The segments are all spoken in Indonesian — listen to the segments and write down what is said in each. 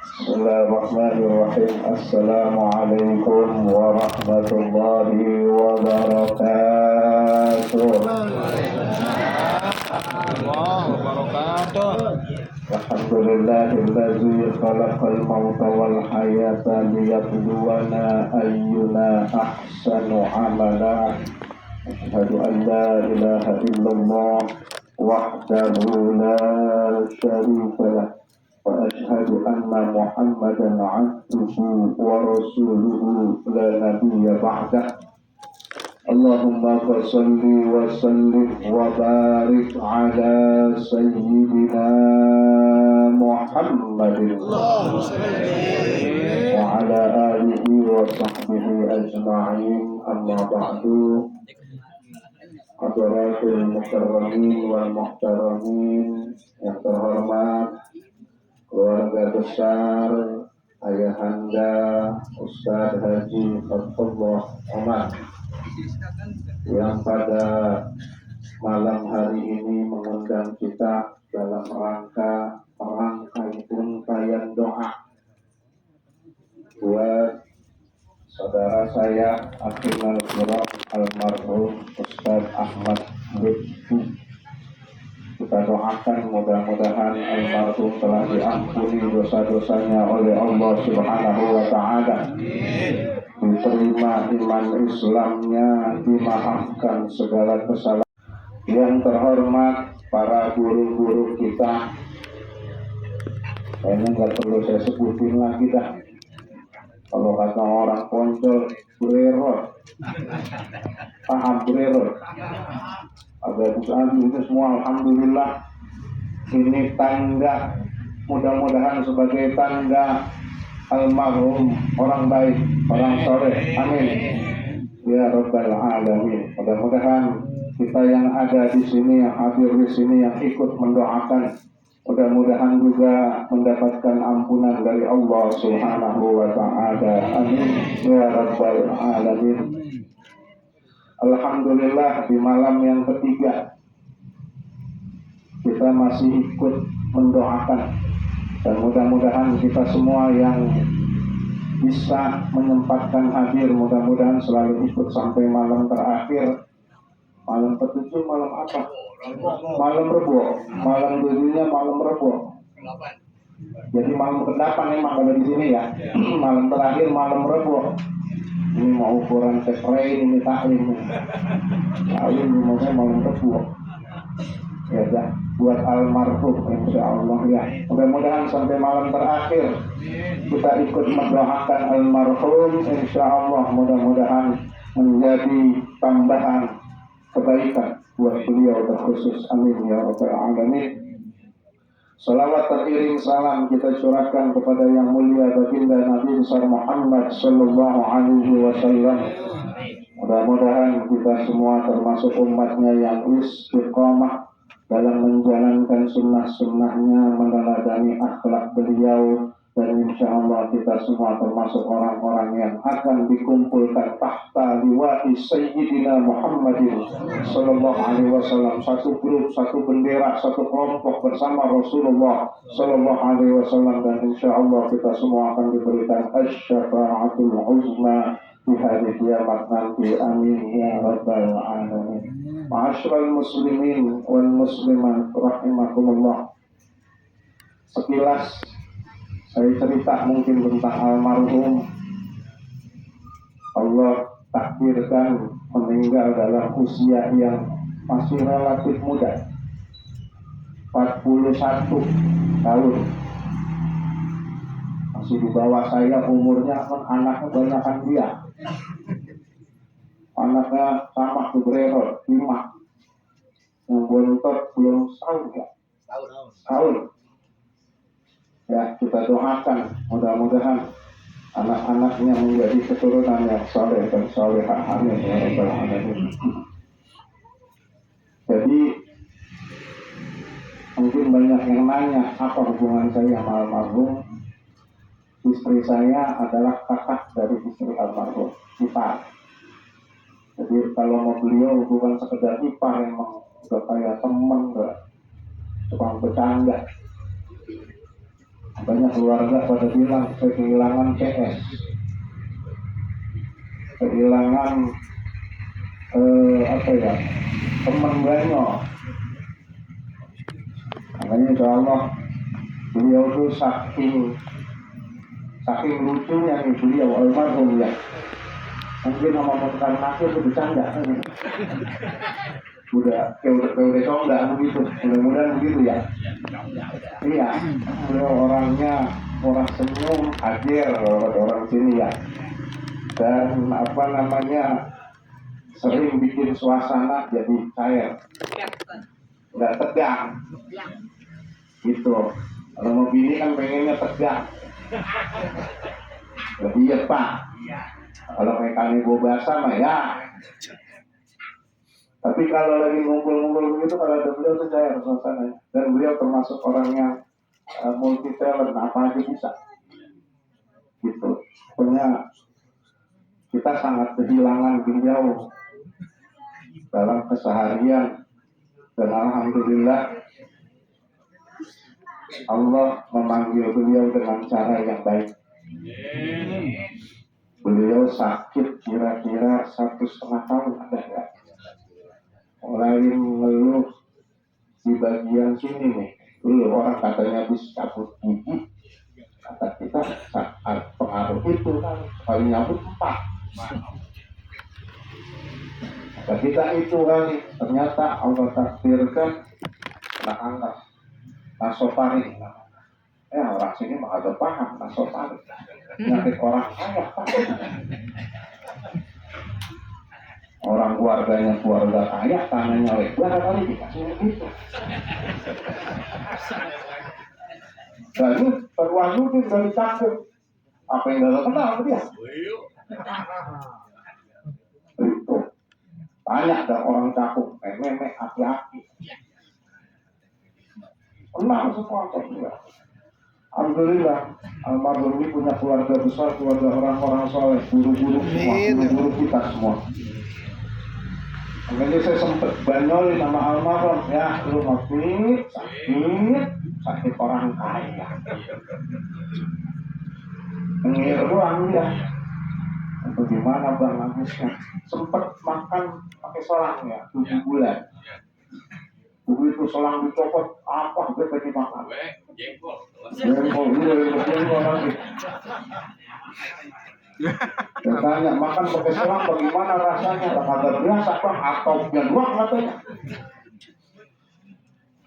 Bismillahirrahmanirrahim. Assalamualaikum warahmatullahi wabarakatuh. Alhamdulillahilladzi khalaqal mauta wal hayata liyabluwana ayyuna ahsanu amala. Asyhadu an la ilaha illallah wahdahu la syarika lah. Wa asyhadu anna Muhammadan 'abduhu wa rasuluhu la nabiyya ba'dah. Allahumma shalli wa sallim wa barik ala sayyidina Muhammadin wa ala alihi wa sahbihi ajma'in. Amma ba'du. Hadirin mukarramin wal muhtaramin yang terhormat, keluarga besar Ayahanda Ustaz Haji Fatullah Omar yang pada malam hari ini mengundang kita dalam rangka rangkaian doa buat saudara saya Akhirul Qur'an almarhum Ustaz Ahmad Lutfi. Kita doakan mudah-mudahan almarhum telah diampuni dosa-dosanya oleh Allah Subhanahu wa Ta'ala, diterima iman Islamnya, dimaafkan segala kesalahan. Yang terhormat para guru-guru kita, kayaknya nggak perlu saya sebutin lagi dah. Kalau kata orang Poncol, brerot, paham brerot. Ada usaha itu semua, alhamdulillah. Ini tanda, mudah-mudahan sebagai tanda almarhum orang baik, orang soleh. Amin. Ya Rabbal Alamin. Mudah-mudahan kita yang ada di sini, yang hadir di sini, yang ikut mendoakan, mudah-mudahan juga mendapatkan ampunan dari Allah Subhanahu wa Ta'ala. Amin. Ya Rabbal Alamin. Alhamdulillah, di malam yang ketiga kita masih ikut mendoakan, dan mudah-mudahan kita semua yang bisa menyempatkan hadir, mudah-mudahan selalu ikut sampai malam terakhir. Malam ketujuh, malam apa? Malam Rebo. Malam tujuhnya malam Rebo. Jadi malam ke-8 memang ada di sini ya. Malam terakhir malam Rebo. Ini mau ukuran sekre, ini taklim. Taklim dimana malam Rebo. Ya dah, buat almarhum insyaallah ya. Mudah-mudahan sampai malam terakhir kita ikut mendoakan almarhum, insyaallah mudah-mudahan menjadi tambahan kebaikan buat beliau terkhusus. Amin ya rabbal alamin. Salawat teriring salam kita curahkan kepada yang mulia baginda Nabi besar Muhammad sallallahu alaihi wasallam. Mudah-mudahan kita semua termasuk umatnya yang istiqamah dalam menjalankan sunnah-sunnahnya, meneladani akhlak beliau, dan insya Allah kita semua termasuk orang-orang yang akan dikumpulkan tahta liwa'i Sayyidina Muhammadin sallallahu alaihi wasallam, satu grup, satu bendera, satu kelompok bersama Rasulullah sallallahu alaihi wasallam, dan insya Allah kita semua akan diberikan asy-syafa'atul uzma di hari kiamat nanti. Amin ya rabbal alamin. Ma'asyiral muslimin wal muslimat rahimakumullah. Sekilas saya cerita mungkin tentang almarhum. Allah takdirkan meninggal dalam usia yang masih relatif muda, 41 tahun. Masih di bawah saya umurnya, kan anaknya banyakan dia. Anaknya sama Tubrero, 5. Yang bontot belum setahun ya? Setahun. Ya, kita doakan mudah-mudahan anak-anaknya menjadi keturunan yang saleh dan salehah. Amin ya rabbal alamin. Jadi mungkin banyak yang nanya apa hubungan saya sama almarhum. Istri saya adalah kakak dari istri almarhum, ipar. Jadi kalau mau beliau bukan sekedar ipar, memang udah kayak teman, tukang bercanda. Banyak keluarga pada bilang kehilangan PS, kehilangan teman banyak. Makanya insya Allah beliau itu saking lucunya nih beliau almarhum ya. Mungkin sama motoran akhir itu bercanda. udah sonda begitu, mudah-mudahan begitu ya. Iya, beliau orangnya orang senyum, hadir orang sini ya. Dan sering bikin suasana jadi cair, nggak tegang gitu. Kalau mau bini kan pengennya tegang, lebih ya Pak. Kalau kayak kami bawa bahasa mah ya. Tapi kalau lagi ngumpul-ngumpul begitu, kalau ada beliau itu cair suasananya. Dan beliau termasuk orang yang multi talent, apa aja bisa gitu. Pokoknya kita sangat kehilangan beliau dalam keseharian, dan alhamdulillah Allah memanggil beliau dengan cara yang baik. Beliau sakit kira-kira 1,5 tahun ada nggak? Mulai ngeluh di bagian sini nih. Dulu orang katanya habis cabut gigi, kata kita saat pengaruh itu kan sekali nyabut 4. Kata kita itu kali, ternyata Allah takdirkan anak-anak nasofaring. Orang sini mah ada paham nasofaring. Nyakit orang kaya. Orang keluarganya keluarga kaya, tanahnya lebar kali dikasih gitu. Lalu terwujud dari Cakung. Apa yang gak kenal dia? Itu banyak dah orang Cakung, memek, aki-aki. Kenal semua dia. Alhamdulillah, almarhum ini punya keluarga besar, keluarga orang-orang soleh, guru-guru semua, guru-guru kita semua. Makanya saya sempat banyol nama almarhum, ya lu ngopi, sakit orang kaya. Ngiruan dia. Untuk gimana bang habisnya? Sempat makan pakai selang ya, 7 bulan. Begitu selang dicopot, apa gue tadi makan? Jengkol lagi. Dia tanya, makan pakai selang bagaimana rasanya? Kata biasa bang, atau yang doang katanya.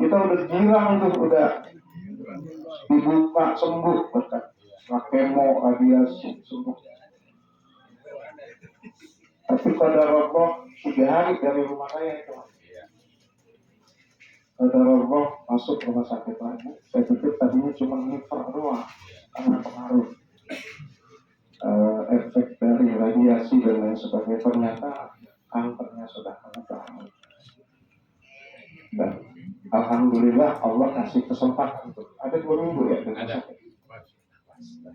Kita udah girang itu, udah dibuka sembuh, kemo, radiasi sembuh. Tapi pada rokok 3 hari dari rumah saya itu. Pada rokok masuk rumah sakit lagi. Saya pikir tadinya cuma liver doang karena pengaruh efek dari radiasi dan lain sebagainya. Ternyata kankernya sudah menyebar. Dan alhamdulillah Allah kasih kesempatan untuk ada 2 minggu ya di rumah sakit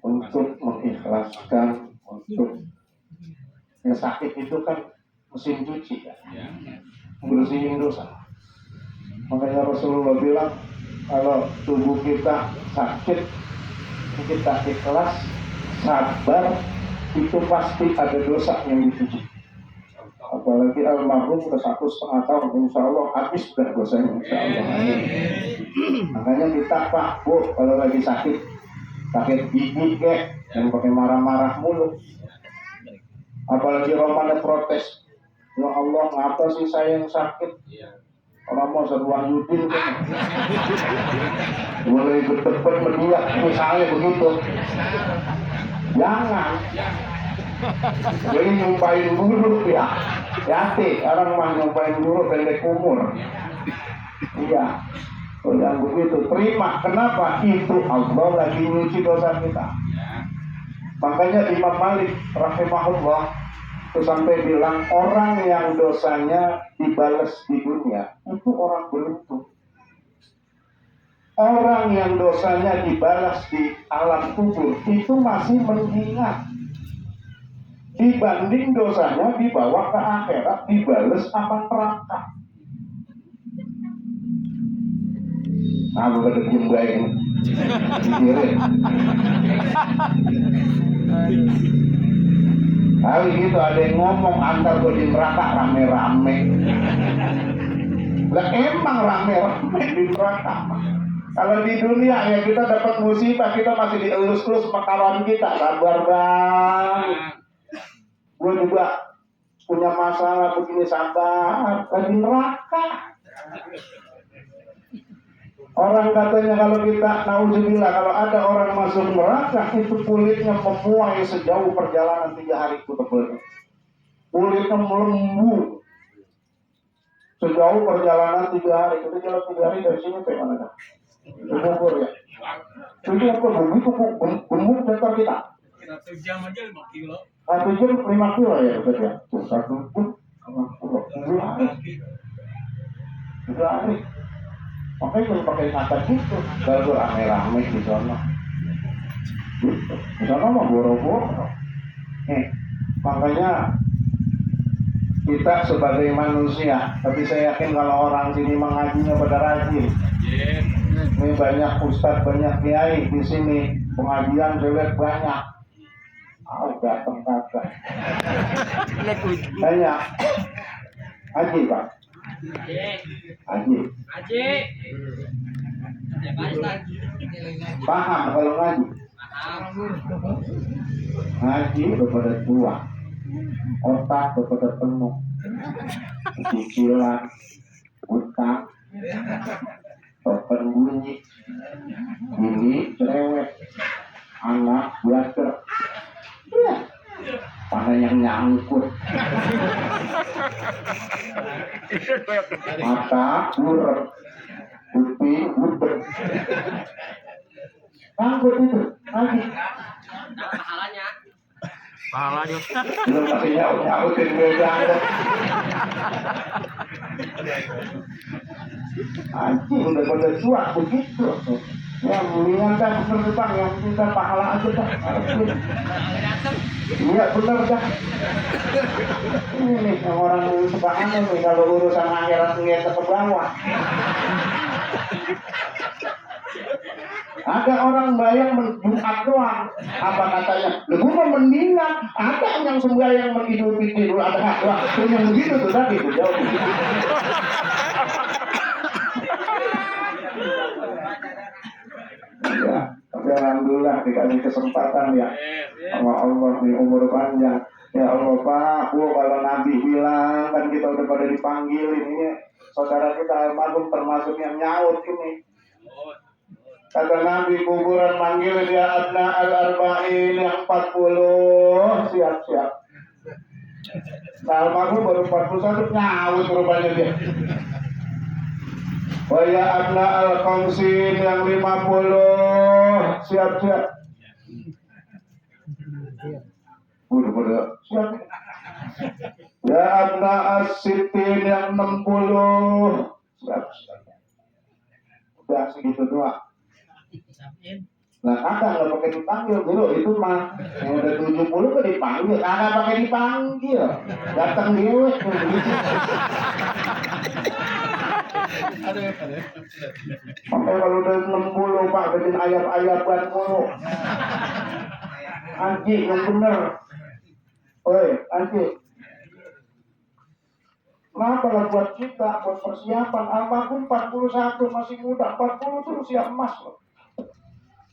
untuk mengikhlaskan, untuk yang sakit itu kan mesin cuci ya, bersihin dosa. Makanya Rasulullah bilang kalau tubuh kita sakit, kita ikhlas, sabar, itu pasti ada dosa yang dicuci. Apalagi almarhum udah 1,5 tahun, insya Allah habis sudah dosanya, insya Allah. Makanya kita Pak Bu kalau lagi sakit gigi yang pakai marah-marah mulu. Apalagi Romana protes, ya Allah ngapa sih saya yang sakit? Orang mau seruan yudin kan? Boleh berdebat mendiak misalnya begitu. Jangan. Jadi nyumpain dulu ya. Hati orang mah nyumpain dulu pendek umur. Iya. Oh, yang begitu terima. Kenapa? Itu Allah lagi nyuci dosa kita. Makanya Imam Malik rahimahullah itu sampai bilang orang yang dosanya dibalas di dunia itu orang beruntung. Orang yang dosanya dibalas di alam kubur itu masih mengingat dibanding dosanya dibawa ke akhirat dibalas aman neraka. Nah, bukan diem baik. Pikirin. Kali gitu ada yang ngomong antar gue di neraka rame-rame. Lah emang rame-rame di neraka. Kalau di dunia ya kita dapat musibah, kita masih dielus-elus sama kawan kita. Sabar bang, gue juga punya masalah begini, sabar. Di neraka. Orang katanya kalau kita, naudzubillah, kalau ada orang masuk neraka itu kulitnya memuai sejauh perjalanan 3 hari itu tebel. Kulitnya melembut sejauh perjalanan 3 hari. Kita jalan 3 hari dari sini ke mana dah? Bogor ya. Itu apa begitu gemuk datar kita. 1 jam aja 5 kilo. 1 jam 5 kilo ya betul ya. 1 jam 5 kilo. 3 hari. Makanya kalau pakai kata gitu, kalau rame-rame di sana. Gitu. Di sana mah boro-boro. Makanya kita sebagai manusia, tapi saya yakin kalau orang sini mengajinya pada rajin. Ini banyak ustadz, banyak kiai di sini, pengajian jelek banyak. Datang kagak. Banyak. Haji pak. Haji. Paham kalau ngaji? Ngaji kepada tua, otak kepada penuh, cicilan, utang, token bunyi, ini cerewet, anak belajar, ya, mana yang nyangkut, mata urep, kuping udep, nyangkut itu, lagi. Pahalanya. Belum masih nyautin beda. Anjing udah pada tua begitu. Yang mendingan dah bener bang, yang minta pahala aja dah. Iya bener dah. Ini nih yang orang suka aneh nih kalau urusan akhirat ngeliat ke bawah. Ada orang bayang Jumat doang. Apa katanya? Lu mau mendingan. Ada yang sembahyang menghidupi tidur ada hak doang. Yang begitu tuh tadi tuh jauh. Ya, tapi alhamdulillah dikasih kesempatan ya. Sama Allah di umur panjang. Ya Allah Pak, kalau Nabi bilang kan kita udah pada dipanggilin ini. Saudara kita almarhum termasuk yang nyaut ini. Kata Nabi kuburan manggil dia abna al-arba'in yang 40. Siap-siap. Nah, almarhum baru 41 nyaut rupanya dia. Waya abna al-qamsin yang 50. Siap-siap. Udah siap. Ya abna as-sittin yang 60. Siap-siap. Udah segitu doang. Nah kakak nggak pakai dipanggil dulu itu mah yang udah 70 kan dipanggil, kakak pakai dipanggil, datang dewe. Sampai kalau udah 60 pak bikin ayat-ayat mulu. Anji yang bener, oi Anji. Kenapa lah buat kita, buat persiapan apapun 41 masih muda, 40 tuh usia emas loh.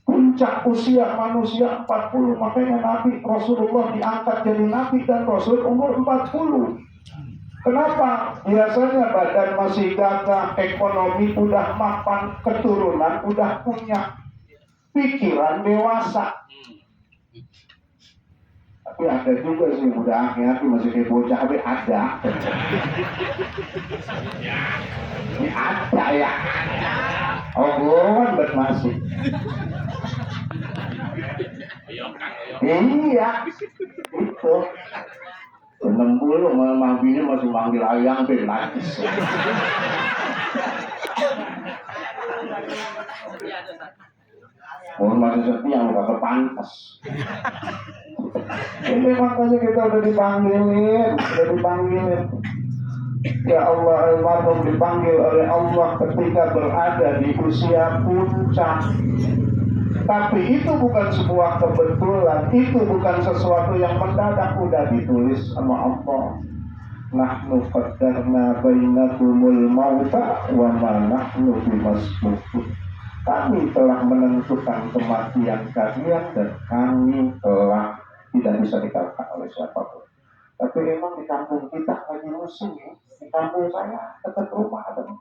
Puncak usia manusia 40, makanya Nabi Rasulullah diangkat jadi Nabi dan Rasul umur 40. Kenapa? Biasanya badan masih gagah, ekonomi udah mapan, keturunan udah punya, pikiran dewasa. Tapi ada juga sih udah akhir-akhir masih kayak bocah, tapi ada. Ini ada ya. Oh, kan masih. Iya, itu 60 mabinya masih manggil ayang lagi. Oh masih sepi yang kagak pantas. Ini makanya kita udah dipanggilin. Ya Allah, almarhum dipanggil oleh Allah ketika berada di usia puncak. Tapi itu bukan sebuah kebetulan, itu bukan sesuatu yang mendadak, udah ditulis sama Allah. Nahnu qaddarna bainakumul mauta wa ma nahnu bimasbuqin. Kami telah menentukan kematian kalian dan kami telah tidak bisa dikalahkan oleh siapapun. Tapi memang di kampung kita lagi musim ya. Di kampung saya dekat rumah ada 4.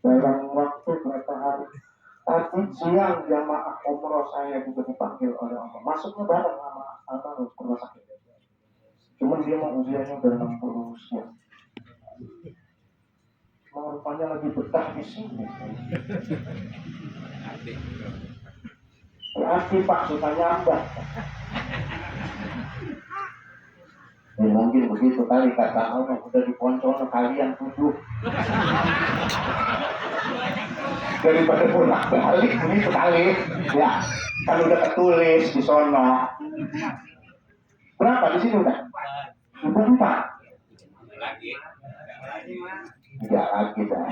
Dalam waktu berapa hari. Tadi siang jamaah umroh saya juga dipanggil oleh Allah. Masuknya bareng sama almarhum ke rumah sakit. Cuman dia mau usianya udah 60 usia. Mau rupanya lagi betah di sini. Berarti Pak suka nyambat. Ya, mungkin begitu kali kata Allah, udah diponcol kalian 7. Daripada pulang balik ini sekali, ya kan udah ketulis di sono. Berapa di sini udah? 4. Lagi. Ya lagi dah.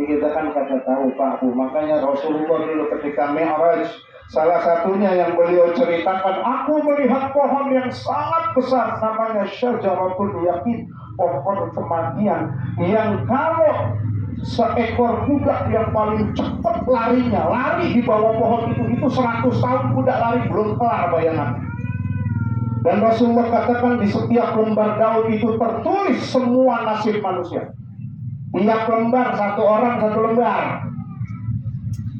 Ini kita kan kagak tahu Pak Bu. Makanya Rasulullah dulu ketika Mi'raj, salah satunya yang beliau ceritakan, aku melihat pohon yang sangat besar namanya Syajaratul Yaqin, pohon kematian, yang kalau seekor kuda yang paling cepat larinya, lari di bawah pohon itu 100 tahun kuda lari belum kelar, bayangan. Dan Rasulullah katakan di setiap lembar daun itu tertulis semua nasib manusia. Tiap lembar, 1 orang 1 lembar.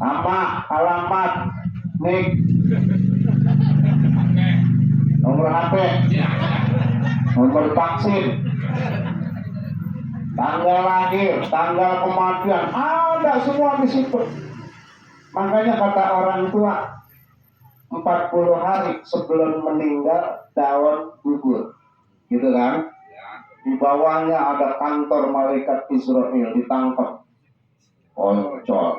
Nama, alamat, nik, nomor HP, nomor vaksin, tanggal lahir, tanggal kematian, ada semua di situ. Makanya kata orang tua, 40 hari sebelum meninggal daun gugur, gitu kan? Di bawahnya ada kantor malaikat Israel, ditangkap, oncol,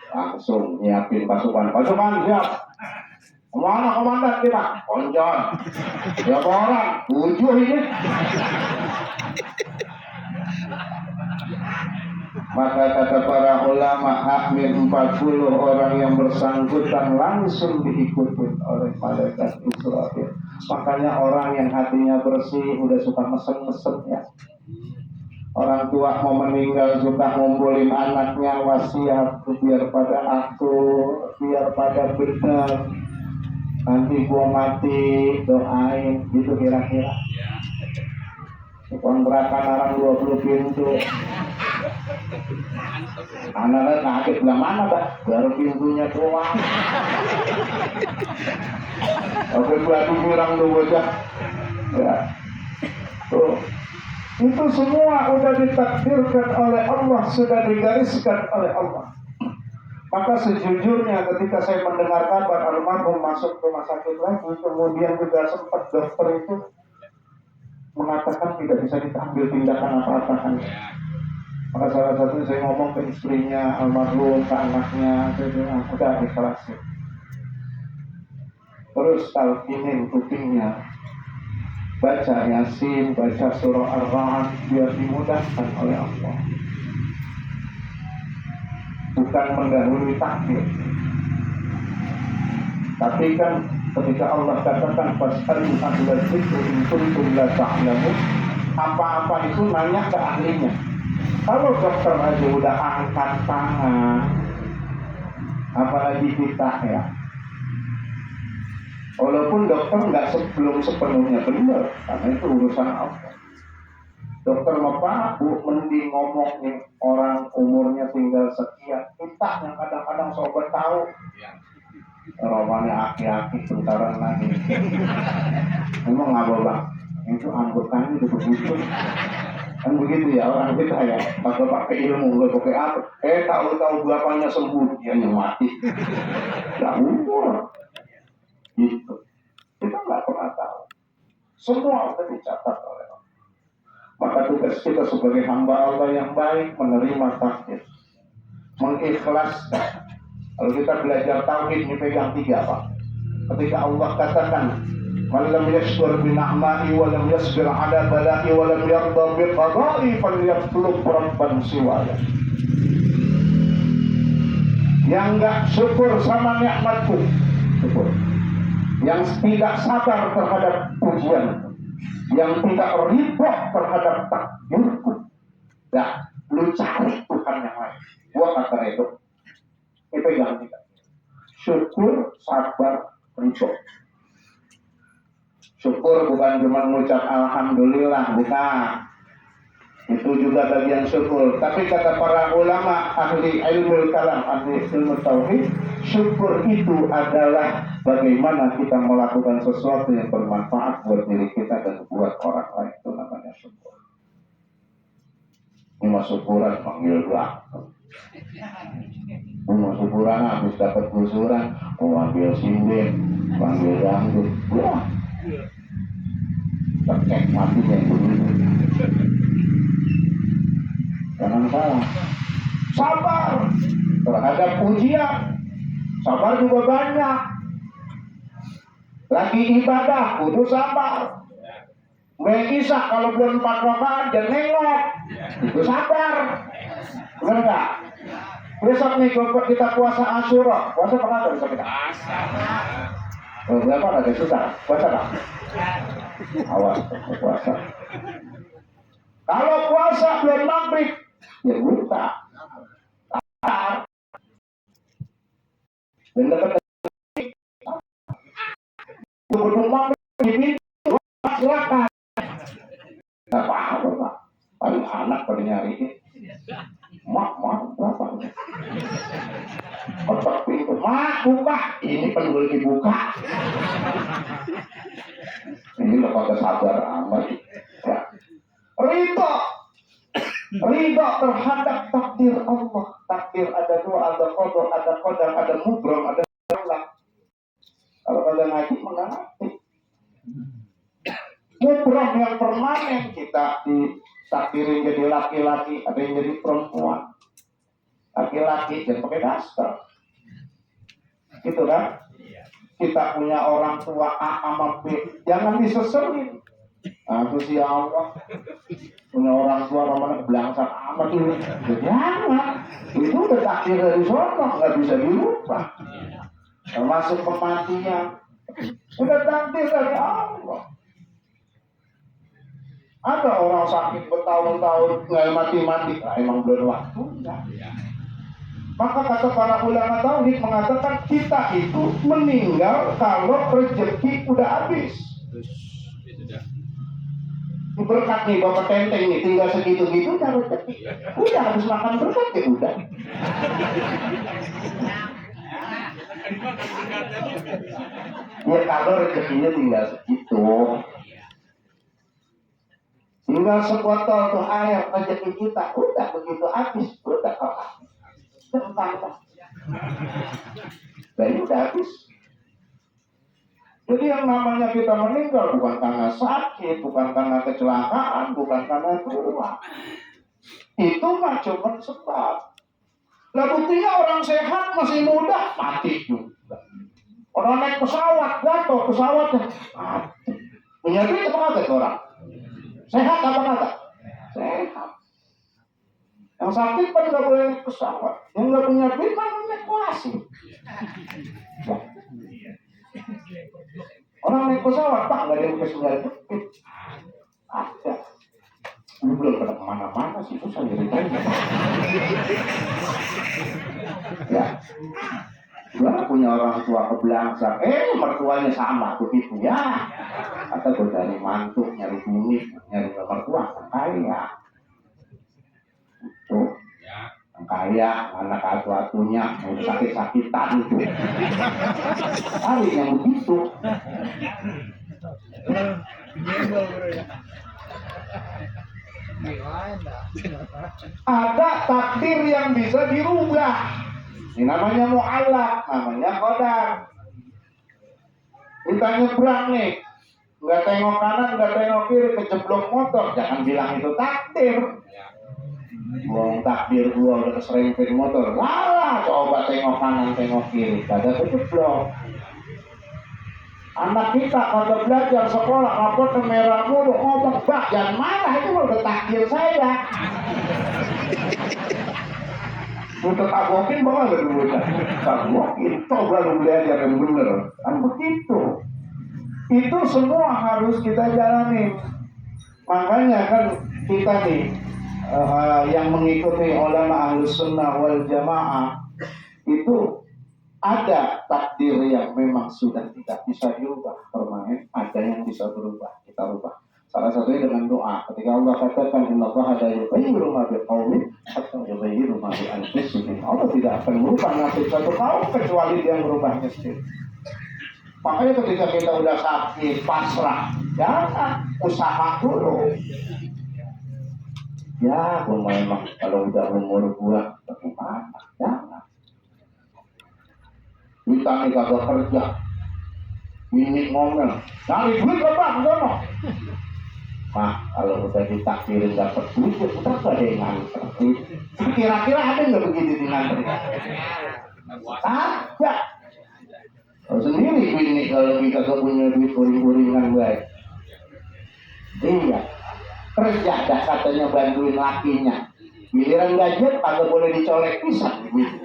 langsung nyiapin pasukan siap. Kemana komandan kita? Oncol. Berapa orang? 7 ini. Maka kata para ulama, hampir 40 orang yang bersangkutan langsung diikuti oleh malaikat Israel. Makanya orang yang hatinya bersih udah suka mesen-mesen ya. Orang tua mau meninggal suka ngumpulin anaknya, wasiat biar pada aku, biar pada benar. Nanti gua mati doain, gitu kira-kira. Kontrakan orang 20 pintu. Anaknya kaget, bilang mana Pak? Baru pintunya doang. Oke, berarti kurang dulu aja. Ya. Tuh. Itu semua sudah ditakdirkan oleh Allah, sudah digariskan oleh Allah. Maka sejujurnya ketika saya mendengar kabar almarhum masuk rumah sakit lagi, kemudian juga sempat dokter itu mengatakan tidak bisa diambil tindakan apa-apa kan. Maka salah satu saya ngomong ke istrinya almarhum, ke anaknya, saya bilang udah ikhlasin. Terus talqinin kupingnya, baca Yasin, baca surah Ar-Ra'd biar dimudahkan oleh Allah. Bukan mendahului takdir. Tapi kan ketika Allah katakan fas'alu ahla dzikri in kuntum la ta'lamun, apa-apa itu nanya ke ahlinya. Kalau dokter aja udah angkat tangan, apalagi kita ya. Walaupun dokter belum sepenuhnya benar, karena itu urusan Allah. Dokter apa Bu, mending ngomong nih orang umurnya tinggal sekian. Kita yang kadang-kadang sobat tahu, romannya aki-aki bentaran lagi. Memang apa Bang? Itu anggutannya itu begitu. Kan begitu ya orang kita ya, kalau pakai ilmu, nggak pakai apa. Tahu-tahu bapaknya sembuh, dia mati. Gak umur. Gitu. Kita nggak pernah tahu. Semua sudah dicatat oleh Allah. Maka tugas kita sebagai hamba Allah yang baik menerima takdir, mengikhlaskan. Kalau kita belajar tauhid ini pegang 3 Pak. Ketika Allah katakan Man lam yashkur bi ni'mai wa lam yasbir ala bala'i wa lam yarda bi qada'i falyatlub rabban siwaya. Yang enggak syukur sama nikmatku, syukur. Yang tidak sabar terhadap pujian, yang tidak ridho terhadap takdirku, ya lu cari Tuhan yang lain. Gua kata itu yang kita syukur, sabar, ridho. Syukur bukan cuma mengucap alhamdulillah, bukan. Itu juga bagian syukur. Tapi kata para ulama ahli ilmu kalam, ahli ilmu tauhid, syukur itu adalah bagaimana kita melakukan sesuatu yang bermanfaat buat diri kita dan buat orang lain. Itu namanya syukur. Ini mah syukuran panggil doa. Mau syukuran habis dapat gusuran, mau ambil sinden, panggil dangdut. Wah, terkek mati yang begitu. Jangan salah. Sabar terhadap ujian. Sabar juga banyak. Lagi ibadah, kudu sabar. Mengisah kalau belum 4 rakaat jangan nengok. Itu sabar. Benar enggak? Besok nih kita puasa Asyura. Puasa apa besok kita? Berapa ada susah? Puasa tak? Awas puasa. Kalau puasa belum maghrib, ya buka. Dan dapat belum maghrib ini silakan. Gak apa-apa Pak. Paling anak pada nyari. Mak, berapa? Kotak pintu. Mak, buka. Ini penjual dibuka. Ini lo kata sabar amat. Ya. Ridho terhadap takdir Allah. Takdir ada 2, ada qadar, ada mubrom, ada Allah. Kalau kalian ngaji mengerti. Mubrom yang permanen, kita ditakdirin jadi laki-laki, ada yang jadi perempuan. Laki-laki jangan pakai daster. Gitu kan? Kita punya orang tua A sama B, jangan diseselin. Nah, itu si Allah punya orang tua namanya belangsak amat dulu. Jangan, itu udah takdir dari sono, nggak bisa dirubah. Termasuk kematian, udah takdir dari Allah. Ada orang sakit bertahun-tahun nggak mati-mati, nah, emang belum waktunya. Maka kata para ulama tauhid mengatakan kita itu meninggal kalau rezeki udah habis. Berkat nih Bapak Tenteng nih tinggal segitu-gitu udah rezeki. Udah habis makan berkat ya udah. Ya kalau rezekinya tinggal segitu. Tinggal sebotol tuh air rezeki kita udah begitu habis udah kalah. Dan udah habis. Jadi yang namanya kita meninggal bukan karena sakit, bukan karena kecelakaan, bukan karena tua. Itu mah cuma sebab. Lah buktinya orang sehat masih muda mati juga. Orang naik pesawat jatuh pesawatnya mati. Punya duit apa kagak orang? Sehat apa kagak? Sehat. Yang sakit kan nggak boleh naik pesawat. Yang nggak punya duit kan naik kuasi. Orang naik pesawat Pak nggak ada yang kesulitan duit. Ada. Lu belum pernah kemana-mana sih susah ceritanya. Ya. Gua punya orang tua kebelangsak. Mertuanya sama begitu ya. Atau gue dari mantu nyari duit, nyari mertua kaya. Tuh, yang kaya, anak atu-atunya, mau sakit-sakitan itu. Kali yang begitu. Ada takdir yang bisa dirubah. Ini namanya mu'allaq, namanya qadar. Kita nyebrang nih, nggak tengok kanan, nggak tengok kiri, kejeblok motor, jangan bilang itu takdir. Buang takdir gua udah keserempet motor, lah coba tengok kanan, tengok kiri, kagak kejeblok. Anak kita kagak belajar sekolah, rapor merah mulu, ngomong bak, jangan marah, itu udah takdir saya. Udah tabokin bawa gak dulu? Tabokin, coba lu belajar yang bener. Kan begitu. Itu semua harus kita jalani. Makanya kan kita nih, yang mengikuti ulama Ahlus Sunnah wal Jamaah, itu ada takdir yang memang sudah tidak bisa diubah permanen, ada yang bisa berubah, kita ubah. Salah satunya dengan doa. Ketika Allah katakan innallaha la yughayyiru ma biqaumin hatta yughayyiru ma bi anfusihim. Allah tidak akan merubah nasib satu kaum kecuali dia merubahnya sendiri. Makanya ketika kita udah sakit, pasrah, jangan usaha dulu. Ya, gua memang kalau udah umur gua bagaimana? Jangan. Kita nih kagak kerja, ini ngomel, cari duit apa? Enggak. Kalau udah ditakdirin dapat duit, ya udah gak ada yang nganter. Kira-kira ada nggak begitu di nganter? Ada. Kalau sendiri ini kalau kita gak punya duit uring-uringan baik, iya kerja dah katanya bantuin lakinya. Giliran gajian kagak boleh dicolek pisang gitu.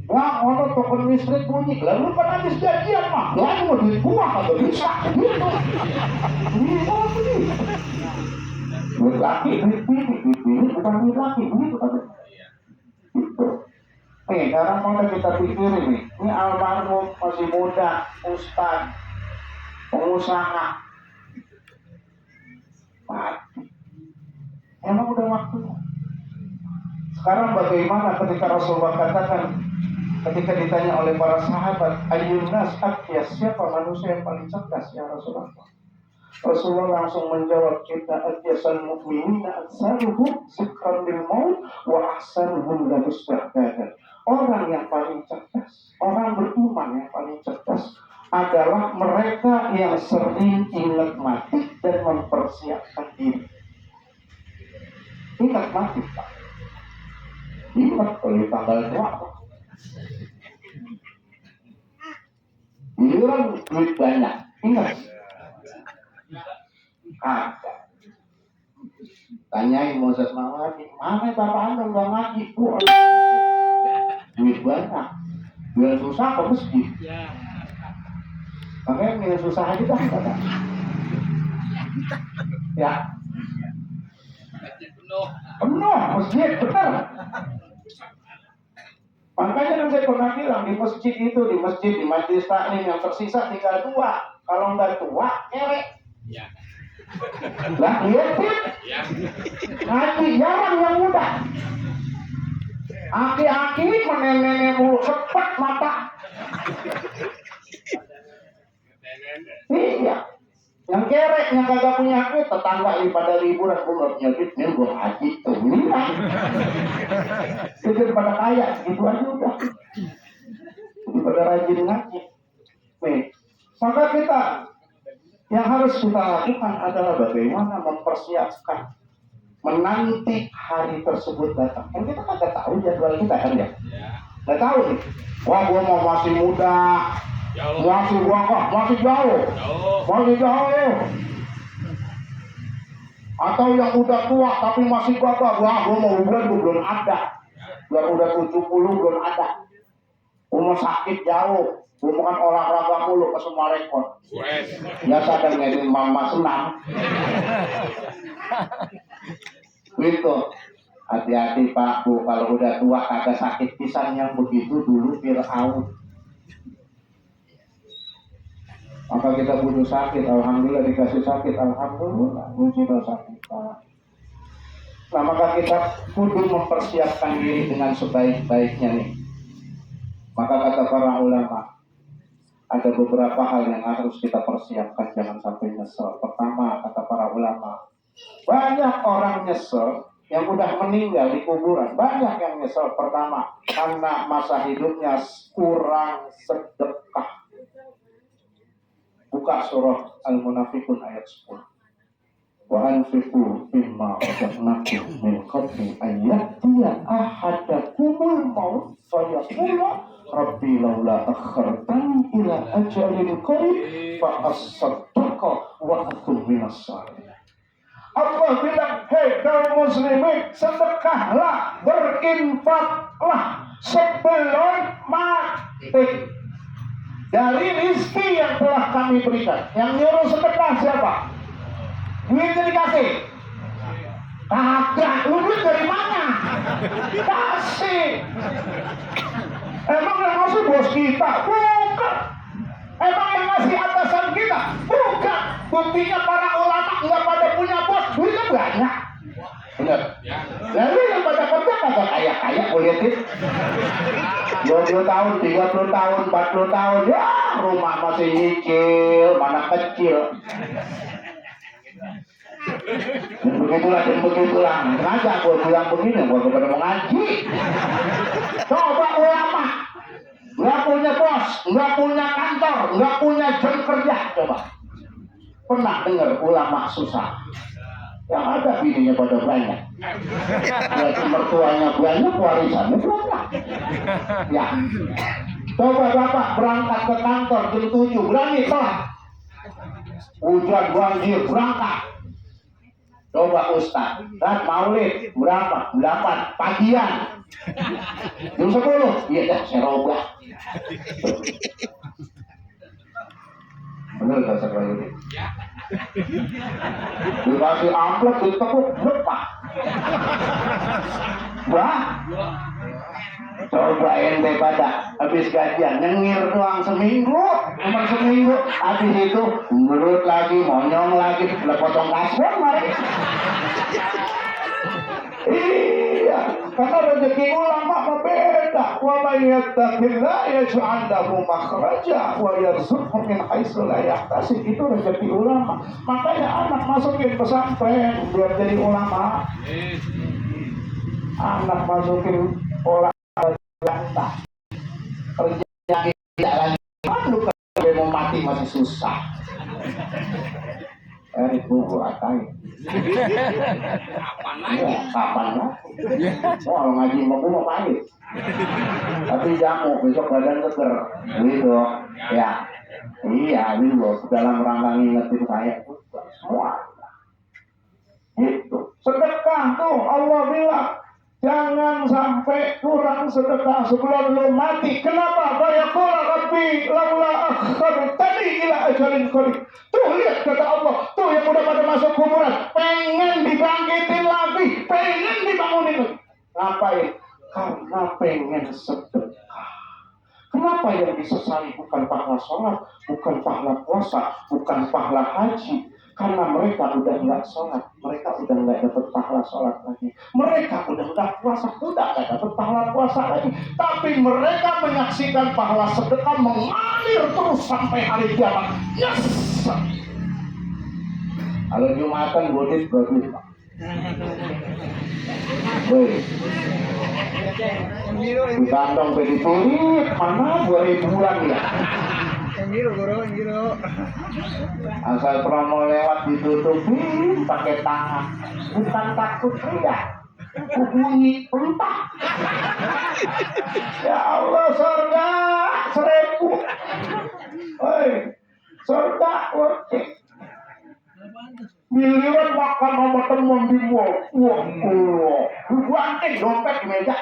Wah, ono token listrik bunyi, lalu kan habis gajian mah, lalu mau duit gua kagak bisa, gitu. Ini apa nih? Duit laki, duit bini, bukan duit laki, begitu kan? Gitu. Sekarang mau kita pikirin nih, ini almarhum masih muda, ustaz, pengusaha, mati. Emang udah waktunya. Sekarang bagaimana ketika Rasulullah katakan, ketika ditanya oleh para sahabat, ayyun nas akyas, siapa manusia yang paling cerdas ya Rasulullah? Rasulullah langsung menjawab, kita akyasal mu'minina aksaruhum zikran bil maut wa ahsanuhum lahu istihdadan. Orang yang paling cerdas, orang beriman yang paling cerdas adalah mereka yang sering ingat mati dan mempersiapkan diri. Ingat mati, Pak. Ingat kalau tanggal tua. Giliran duit banyak, ingat. Ada. Tanyain Moses Mawati, mana bapak anda nggak ngaji? Duit banyak, biar susah ke masjid. Makanya biar susah aja dah, kata. Ya. Penuh masjid, benar. Makanya kan saya pernah bilang di masjid itu, di majelis taklim yang tersisa tinggal 2. Kalau nggak tua, kerek. Ya. Lah, liatin. Ya. Ngaji jarang yang muda. Aki-aki menenek mulu sepet mata. Iya. Yang kerek, yang kagak punya duit, tetangga pada liburan, gue gak punya duit, nih gue haji tuh. Itu pada kaya, gitu aja udah. Pada rajin ngaji. Nih, maka kita yang harus kita lakukan adalah bagaimana mempersiapkan, menanti hari tersebut datang. Kan kita kagak tahu jadwal kita kan ya? Gak tahu nih. Wah, gue mau masih muda. Masih jauh. Atau yang udah tua tapi masih gagah, wah gue mau bulan gue belum ada. Yang udah 70 belum ada. Gue sakit jauh, gue makan olahraga mulu ke semua rekor. Biasa kan ngedin mama senang. Gitu. Hati-hati Pak Bu, kalau udah tua kagak sakit pisan yang begitu dulu Fir'aun. Maka kita butuh sakit, alhamdulillah dikasih sakit, alhamdulillah puji dosa kita. Nah, maka kita kudu mempersiapkan diri dengan sebaik-baiknya nih. Maka kata para ulama, ada beberapa hal yang harus kita persiapkan, jangan sampai nyesel. Pertama, kata para ulama, banyak orang nyesel yang udah meninggal di kuburan. Banyak yang nyesel, pertama, karena masa hidupnya kurang sedekah. Buka surah Al-Munafiqun ayat 10. Wa anfiqu mimma razaqnakum min qabli an ya'tiya ahadakumul maut fa yaqula laula akhartani ila ajalin qarib fa asaddaqa wa akun minas shalihin. Allah bilang, hei kaum muslimin, sedekahlah, berinfaklah sebelum mati dari rizki yang telah kami berikan. Yang nyuruh sedekah siapa? Duitnya dikasih? Kagak, lu duit dari mana? Kasih. Emang yang ngasih bos kita? Bukan. Emang yang ngasih atasan kita? Bukan. Buktinya para ulama nggak pada punya bos, duitnya banyak. Benar. Lalu yang pada kerja kagak kaya-kaya, lihatin. 20 tahun, 30 tahun, 40 tahun, ya rumah masih nyicil, mana kecil. Dan begitulah. Sengaja gue bilang begini, gue kepada mau ngaji. Coba ulama, nggak punya bos, nggak punya kantor, nggak punya jam kerja, coba. Pernah dengar ulama susah? Yang ada bininya pada banyak, ya mertuanya banyak, warisannya banyak. Ya, coba bapak berangkat ke kantor jam 7, berani telat. Hujan banjir berangkat. Coba Ustaz, dan maulid berapa? 8 pagian. Jam 10, iya dah saya robah. Bener gak sekali? Dikasih amplop, ditekuk, lepak. Bah, coba ente pada habis gajian nyengir doang seminggu, cuma seminggu, habis itu menurut lagi, monyong lagi, potong kasbon mari. Iya, karena rezeki ulama berbeda. Wa may yattaqillah yaj'al lahu makhraja wa yarzuqhu min haitsu la yahtasib. Itu rezeki ulama. Makanya anak masukin pesantren biar jadi ulama. Anak masukin olahraga kerja tidak lagi. Lu kalau mau mati masih susah. Itu buatai. Kapan lah? Kalau ngaji mau gue mau pahit. Tapi jamu besok badan seger. Gitu. Ya. Iya, gitu. Dalam rangka ngingetin saya semua. Gitu. Sedekah tuh Allah bilang, jangan sampai kurang sedekah sebelum lu mati. Kenapa? Fayaqul Rabbi laula akhartani ila ajalin qarib. Tuh lihat kata Allah, tuh yang udah pada masuk kuburan, pengen dibangkitin lagi, pengen dibangunin lagi. Ngapain? Karena pengen sedekah. Kenapa yang disesali bukan pahala sholat, bukan pahala puasa, bukan pahala haji? Karena mereka udah nggak sholat, mereka udah nggak dapat pahala sholat lagi, mereka udah nggak puasa, udah nggak dapat pahala puasa lagi. Tapi mereka menyaksikan pahala sedekah mengalir terus sampai hari kiamat. Yes. Kalau Jumatan bodis bagus Pak. Woi, di kantong pedipuri mana 2 bulan ya? Yang asal promo lewat ditutupin pakai tangan, bukan takut ria, bunyi entah. Ya Allah, surga 1000. Woi, surga worth. Miliaran makan sama temen di mall. Wah, gue anting dompet di meja.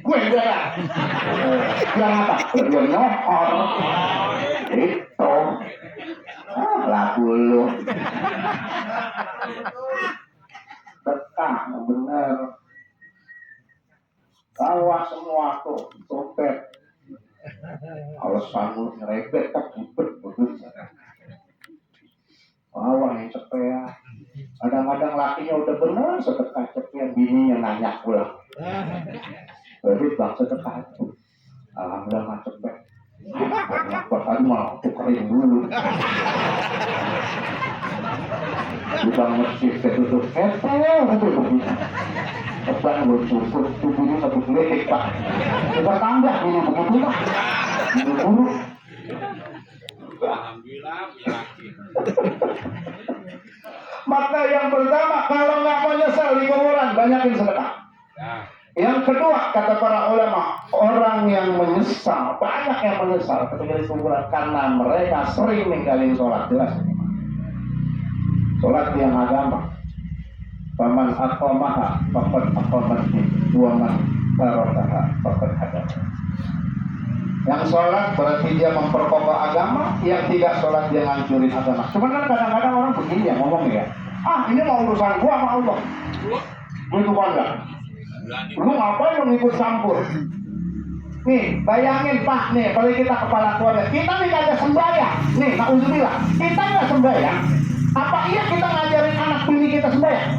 Gue enggak. Biar apa? Biar nyohor. Itu. Lagu lu. Dekah, bener. Bawa semua tuh dompet. Alasan lu ngerebet tak ribet begitu. Bawa yang cepet. Kadang-kadang lakinya udah bener sedekah cepet, bininya nanya pulang. Berit bang sedekah itu. Alhamdulillah mah cepet. Buat tadi malah tukerin dulu. Kita masjid ketutup ketel itu begini. Teban gue cukup tubuhnya 1 geletik Pak. Kita tambah ini begitu lah. Ini dulu. Alhamdulillah yakin. Maka yang pertama, kalau nggak mau nyesal di kuburan, banyakin sedekah. Nah, Yang kedua, kata para ulama, orang yang menyesal, banyak yang menyesal ketika di kuburan karena mereka sering ninggalin sholat. Jelas, sholat yang agama. Faman aqamaha faqad aqamati wa man tarakaha faqad hadama. Yang sholat berarti dia memperkokoh agama, yang tidak sholat dia ngancurin agama. Cuman kan kadang-kadang orang begini ya ngomong ya, ini mau urusan gua sama Allah. Begitu bangga. Lu ngapain lu ngikut campur? Nih, bayangin Pak, nih, kalau kita kepala keluarga, kita nih kagak sembahyang. Nih, na'udzubillah, kita nggak sembahyang. Apa iya kita ngajarin anak bini kita sembahyang?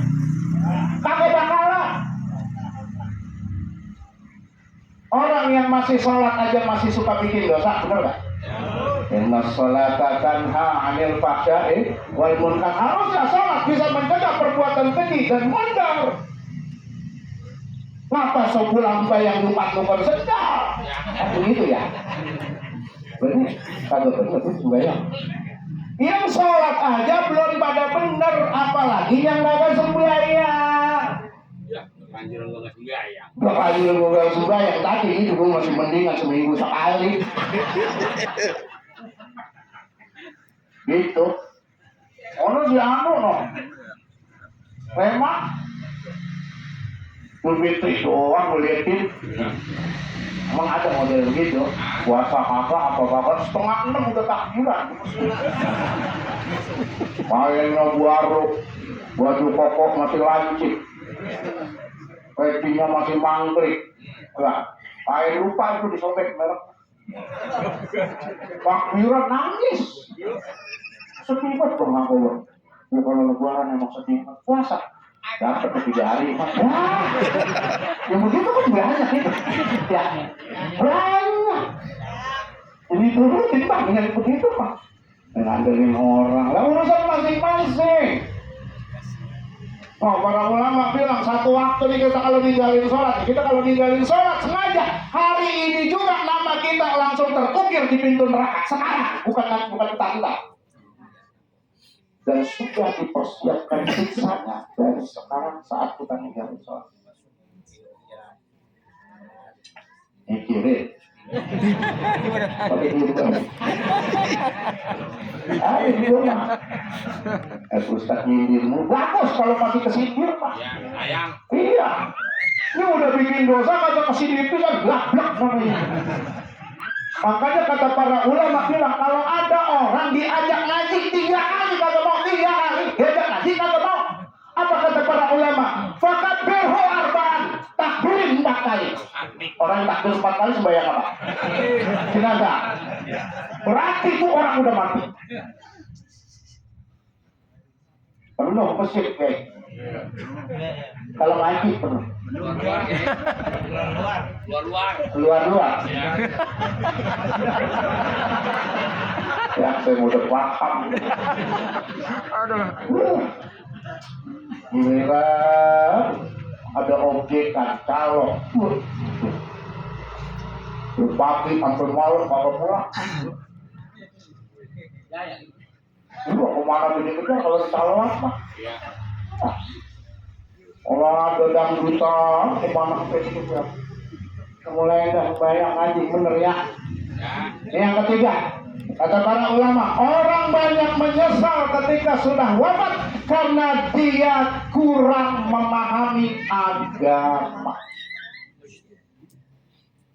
Kagak bakalan. Orang yang masih sholat aja masih suka bikin dosa, benar nggak? Inna sholata tanha 'anil fahsya'i wal munkar. Harusnya sholat bisa mencegah perbuatan keji dan munkar. Ngapa sebulan bayang lupa sedang? Begitu ya? Benar, kagak benar itu sembahyang. Yang sholat aja belum pada benar, apalagi yang kagak sembahyang. Anjuran gua nggak sembahyang. Anjuran gua nggak sembahyang tadi itu gua masih mendingan seminggu sekali. Gitu. Ono si anu no. Memang Fitri doang ngeliatin. Emang ada model begitu. Puasa apa setengah 6 udah takbiran. Mainnya baru, baju koko masih lancip, petinya masih mangkrik. Enggak, kayak lupa itu disobek merek. Takbiran nangis. Sedih banget dong aku. Kalau lebaran emang sedih. Puasa dapat 3 hari. Yang begitu kan banyak itu. Ya, banyak. Jadi turutin Pak, dengan begitu Pak. Ngandelin orang. Lah urusan masing-masing. Oh, para ulama bilang satu waktu nih kita kalau ninggalin sholat. Kita kalau ninggalin sholat sengaja. Hari ini juga nama kita langsung terukir di pintu neraka. Sekarang, bukan kita. Dan sudah dipersiapkan siksanya dari sekarang saat kita ninggalin sholat. Mikirin. Pakai juga. Ayo di rumah. Ustaz nyindirmu bagus kalau masih kesindir Pak. Ya, ayang. Iya. Ini udah bikin dosa kagak kesindir itu kan blak-blak namanya. Makanya kata para ulama bilang kalau ada orang diajak ngaji 3 kali kagak mau, 3 kali diajak ngaji kagak mau. Apa kata para ulama? Fakat berho arba'an, takbir 4 kali. Orang yang takbir 4 kali sembahyang apa? Jenazah. Berarti itu orang udah mati. Penuh masjid kayak. Kalau ngaji penuh. Luar. Ya, saya udah paham. Gila, ada objek kan kalau pagi sampai malam kalau pulang. Lu kemana begini kan kalau calon mah? Kalau ada dangdutan kemana begitu ya? Mulai dah bayang ngaji bener ya. Yang ketiga, kata para ulama, orang banyak menyesal ketika sudah wafat karena dia kurang memahami agama.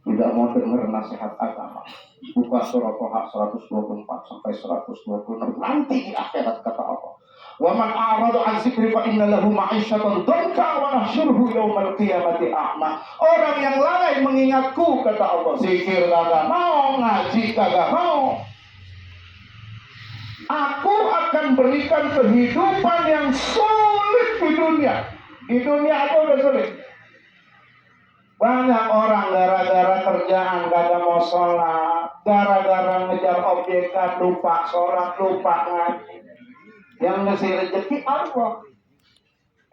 Tidak mau dengar nasihat agama. Buka surah Toha 124 sampai 126 nanti di akhirat kata Allah. Wa man a'rada 'an dzikri fa inna lahu ma'isyatan dhanka wa nahsyuruhu yaumal qiyamati a'ma. Orang yang lalai mengingatku kata Allah, zikir kagak mau, ngaji kagak mau. Aku akan berikan kehidupan yang sulit di dunia. Di dunia apa udah sulit? Banyak orang gara-gara kerjaan kagak mau sholat, gara-gara ngejar objekan lupa sholat, lupa ngaji. Yang ngasih rezeki Allah.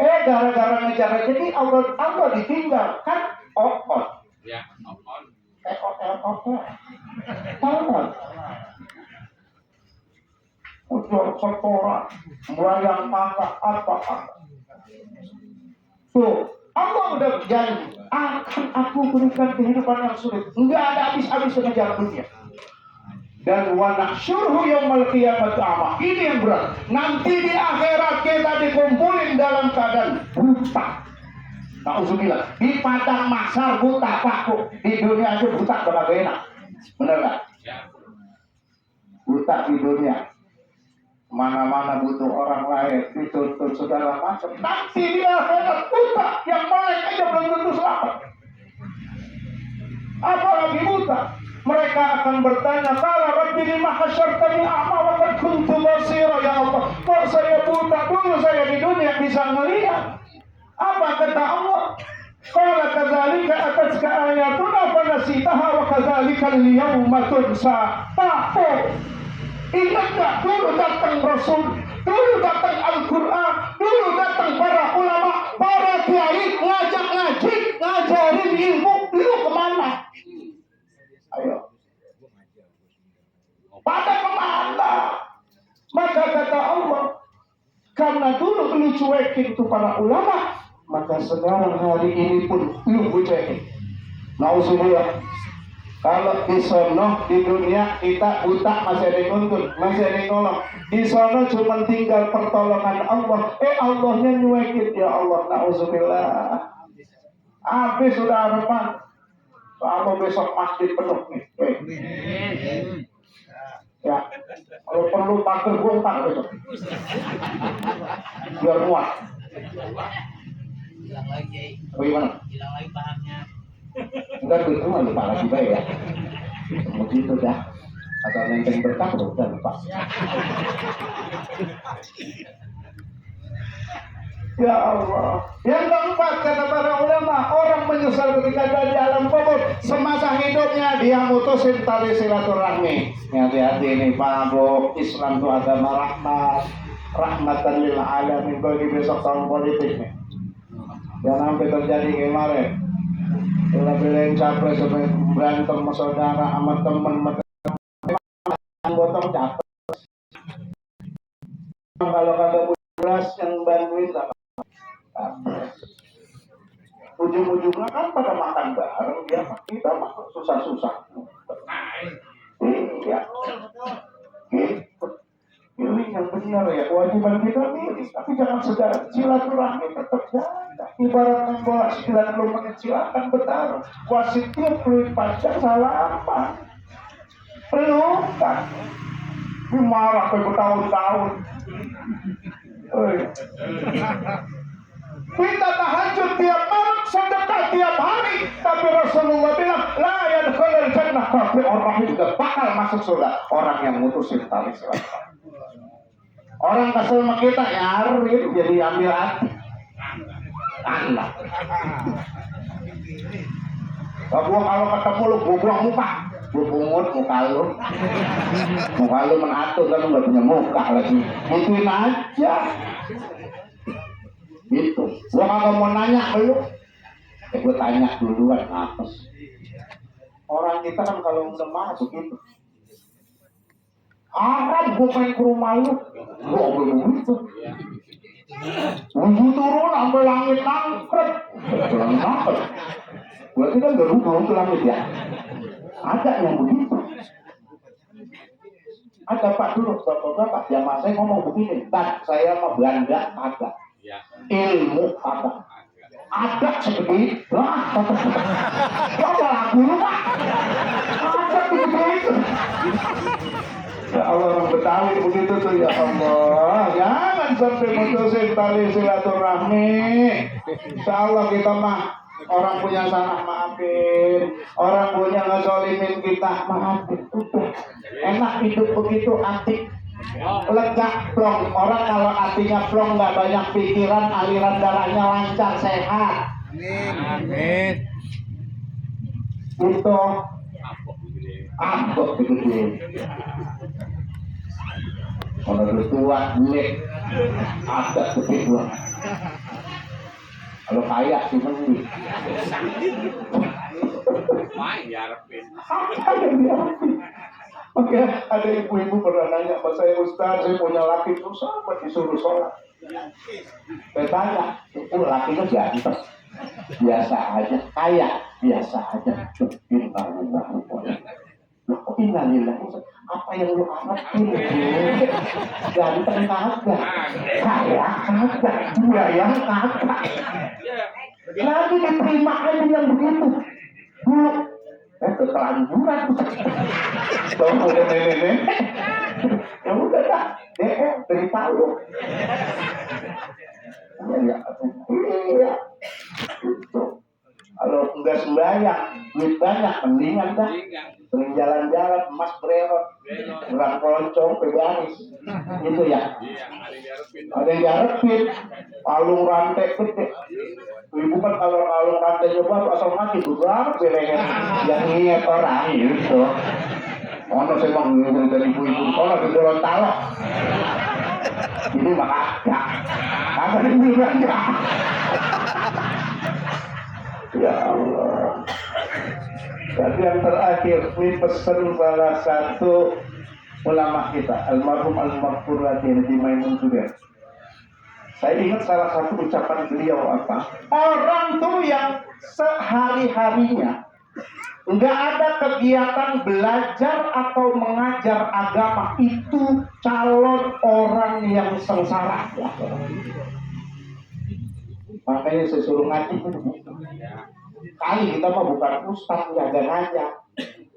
Gara-gara ngejar rezeki Allah ditinggal kan okot. Ya, okot. Okot. Tahu kan? Udah setoran, melayang tangga apa. Tuh, Allah udah janji akan aku berikan kehidupan yang sulit. Enggak ada habis-habis mengejar dunia. Dan wa nahsyuruhu yaumal qiyamati a'ma. Ini yang berat. Nanti di akhirat kita dikumpulin dalam keadaan buta. Nauzubillah. Di padang mahsyar buta paku. Di dunia aja buta berbagai enak. Benar nggak? Buta di dunia. Mana-mana butuh orang lain, dituntut segala macam. Nanti dia akhirat buta, yang melek aja belum tentu selamat. Apalagi buta. Mereka akan bertanya, "Qala rabbi lima hasyartani a'ma wa qad kuntu basira." Ya Allah, kok saya buta, dulu saya di dunia bisa melihat. Apa kata Allah? Qala kadzalika atatka ayatuna fa nasitaha wa kadzalika al-yawma tunsa. Ingat gak dulu datang Rasul, dulu datang Al-Quran, dulu datang para ulama, para kiai ngajak ngaji, ngajarin ilmu, lu kemana? Ayo, pada kemana? Maka kata Allah, karena dulu lu cuekin itu para ulama, maka sekarang hari ini pun lu cuekin. Nauzubillah. Kalau di sono di dunia kita buta masih ada yang nuntun, masih ada yang nolong. Di sono cuma tinggal pertolongan Allah. Allahnya nyuekin, ya Allah, nauzubillah. Habis sudah harapan. Kalau besok masjid penuh nih. Ya, kalau perlu pagar bongkar besok. Biar muat. Hilang lagi. Bagaimana? Hilang lagi bahannya. Enggak itu mah lupa lagi baik ya. Begitu dah. Atau nenteng berkah udah lupa. Ya Allah. Yang keempat kata para ulama, orang menyesal ketika ada di alam kubur. Semasa hidupnya dia mutusin tali silaturahmi. Hati-hati ini Pak Bu, Islam itu agama rahmat, rahmatan lil alamin. Bagi besok tahun politik nih. Jangan sampai terjadi kemarin. Bila-bila capres sampai berantem sama saudara sama teman gotong capres. Kalau kagak beras yang bantuin sama capres. Ujung-ujungnya kan pada makan bareng dia, kita makan susah-susah. Iya. Gitu. Pilih yang benar ya, kewajiban kita milih, tapi jangan sedar silaturahmi tetap jaga. Ibarat main bola 90 menit silakan bertarung. Wasitnya peluit panjang salah apa? Pelukan. Ini marah ke bertahun-tahun. Kita tahajud tiap malam, sedekah tiap hari, tapi Rasulullah bilang, la yadkhulul jannah qati'ur rahim, juga bakal masuk surga orang yang mutusin tali silaturahmi. Orang kesel sama kita nyarin jadi ambil hati. Anak. Gua kalau ketemu lu gua buang muka, gua bungut muka lu. Muka lu menatur kan lu nggak punya muka lagi. Gituin aja. Gitu. Gua kagak mau nanya ke lu. Gua tanya duluan apa sih? Orang kita kan kalau udah marah begitu. Arab gue main ke rumah lu, gue begitu. Gue turun sampai langit nangkep, langit nangkep. Berarti kan gak turun ke langit ya. Ada yang begitu. Ada Pak dulu, bapak-bapak yang masih ngomong begini, tak saya mau Belanda kagak, ilmu kagak. Ada seperti itu, coba lagu lu Pak, ada begitu. Ya Allah, orang Betawi begitu tuh, ya Allah. Jangan sampai mutusin tali silaturahmi. Insya Allah kita mah orang punya salah maafin, orang punya ngezolimin kita maafin. Udah enak hidup begitu, hati lega plong. Orang kalau hatinya plong nggak banyak pikiran, aliran darahnya lancar, sehat. Amin. Itu ambok begitu. Kalau udah tua, jelek, ada gede doang. Kalau kaya sih mending. Main diharapin. Ada yang diharapin. Oke, ada ibu-ibu pernah nanya sama saya, Ustaz, saya punya laki susah, apa disuruh sholat? Saya tanya, itu lakinya ganteng. biasa aja, kayak biasa aja. Innalillah. Loh, kok innalillah? Apa yang lu harapin? Ganteng kagak, kaya kagak, buaya kagak. Lagi diterima aja yang begitu. Dulu, ketelanjuran. Tahu udah nenek. Ya udah dah, dari Palu. Iya. Itu. Kalau enggak sembahyang, duit banyak, mendingan dah. Sering jalan-jalan, emas bererot, kurang keroncong, pegaris. Gitu ya. Ada yang diharapin, palung rantai gede. Ibu kan kalau palung rantainya baru asal mati, berapa leher yang ngiat orang gitu. Ono saya mau ngomong dari ibu-ibu, kalau di Gorontalo. Ini mah kagak. Kagak dibilang ya. Ya Allah. Tapi yang terakhir, ini pesan salah satu ulama kita, almarhum al-maghfur Haji Maimun Zubair. Saya ingat salah satu ucapan beliau apa? Orang tuh yang sehari-harinya nggak ada kegiatan belajar atau mengajar agama itu calon orang yang sengsara. Makanya saya suruh ngaji begitu. Kali kita mah bukan ustaz ngajar,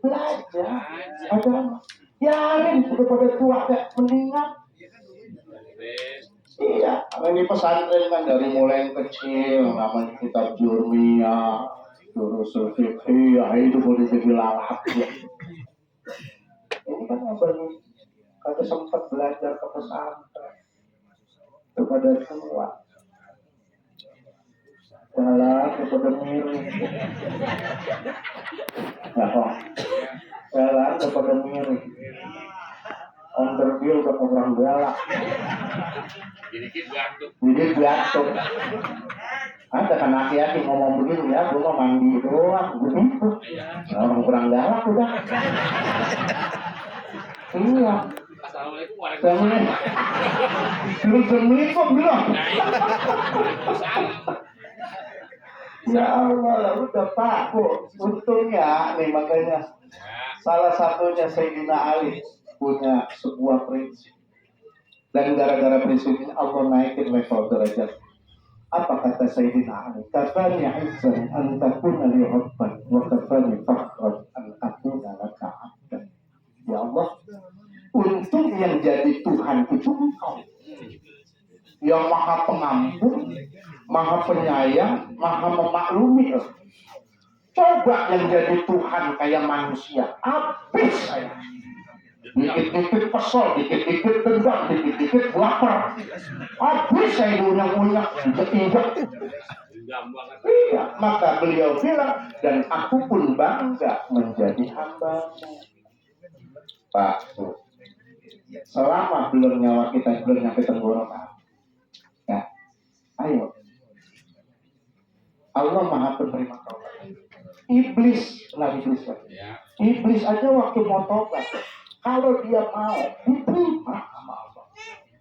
belajar agama. Ya ini udah pada tua kayak mendingan. Iya, ini pesantren kan dari mulai yang kecil, namanya kitab Jurmiyah, terus fikih, itu boleh jadi lalap. Ini kan abang kata sempat belajar ke pesantren kepada semua. Jalan kepada miring. Jalan kepada miring. Onderdeal ke orang galak. Jadi batuk. Ada kan aki-aki ngomong begini ya, gue mau mandi doang, begitu. Orang kurang galak udah. Iya. Assalamualaikum. Assalamualaikum bilang. Ya Allah, udah Pak, untungnya nih makanya salah satunya Sayyidina Ali punya sebuah prinsip. Dan gara-gara prinsip ini Allah naikin level derajat. Apa kata Sayyidina Ali? Kafani izzan an takuna li rabban wa kafani fakhran an akuna laka abdan. Ya Allah, untung yang jadi Tuhan itu Engkau. Yang maha pengampun, maha penyayang, maha memaklumi. Coba yang jadi Tuhan kayak manusia, habis saya. Dikit-dikit kesel, dikit-dikit dendam, dikit-dikit lapar. Habis saya diunyang-unyang, injek-injek. Iya, maka beliau bilang, dan aku pun bangga menjadi hamba-Mu. Pak, selama belum nyawa kita belum nyampe tenggorokan, ya, ayo. Allah Maha Penerima Taubat. Iblis lagi. Iblis aja waktu mau tobat, kalau dia mau diterima sama Allah.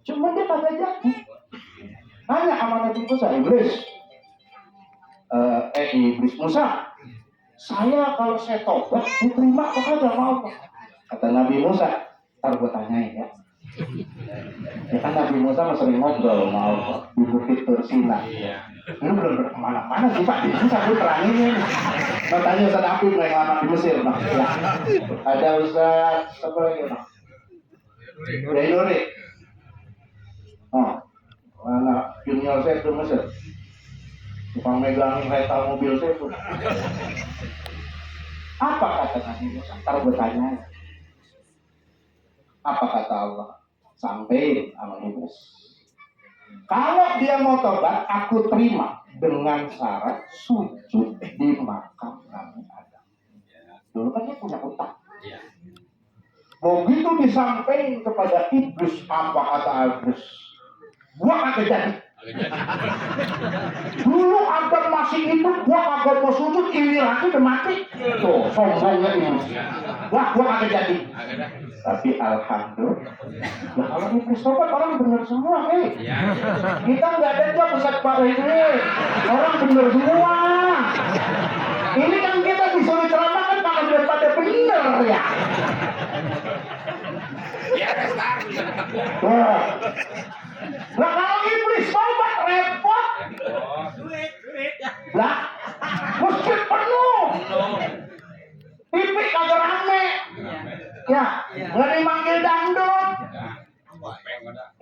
Cuma dia kagak jadi. Hanya amanat Musa, Iblis. Iblis Musa. Saya kalau saya tobat diterima kok kagak mau. Kata Nabi Musa, ntar gue tanyain ya. Ya kan Nabi Musa masih sering ngobrol sama Allah di Bukit Tursina. Ini belum kemana-mana sih Pak. Ini saya terangin ini. Mau tanya Ustaz Abdul yang lama di Mesir, Pak. Ya. Ada Ustaz apa lagi, Pak? Dainuri. Oh, anak junior saya di Mesir. Tukang megang kereta mobil saya tuh. Apa kata Nabi Musa? Ntar gue tanya. Apa kata Allah? Sampai sama Iblis. Kalau dia mau tobat, aku terima dengan syarat sujud di makam Nabi Adam. Dulu kan dia punya utang. Begitu disampaikan kepada Iblis, apa kata Iblis? Gua kagak jadi. Dulu Adam masih hidup, gua kagak mau sujud, ini lagi udah mati. Tuh, sombongnya ini. Wah, gua kagak jadi. Tapi alhamdulillah, ya kalau Iblis tobat orang benar semua, Kita nggak ada job Ustaz Pak ini. Orang benar semua. Wah. Lah kalau iblis tobat repot. Duit. Lah, masjid penuh. TV kagak rame. Ya, nggak dimanggil dangdut.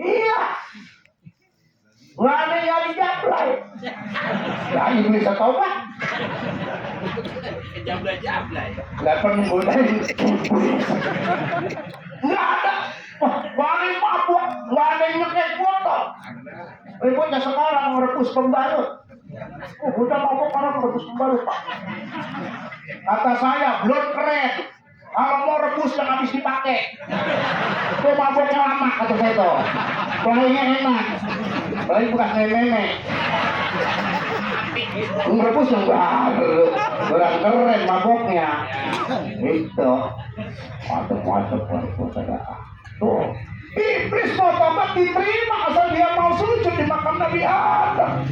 Iya. Nggak ada yang dijablay. Lah iblis tobat. Jablay. Nggak penggodain iblis. Nggak ada. Nggak ada yang mabuk. Nggak ada yang nyekek botol. Ributnya sekarang merebus pembalut. Udah mabuk orang merebus pembalut, Pak. Kata saya, belum keren. Kalau mau rebus yang habis dipakai. Itu mabuknya lama, kata saya itu. Pelayannya enak. Pelayan bukan meme. Merebus yang baru. Kurang keren mabuknya. Itu. Macam-macam merebus ada. Tuh. Iblis mau tobat diterima asal dia mau sujud di makam Nabi Adam.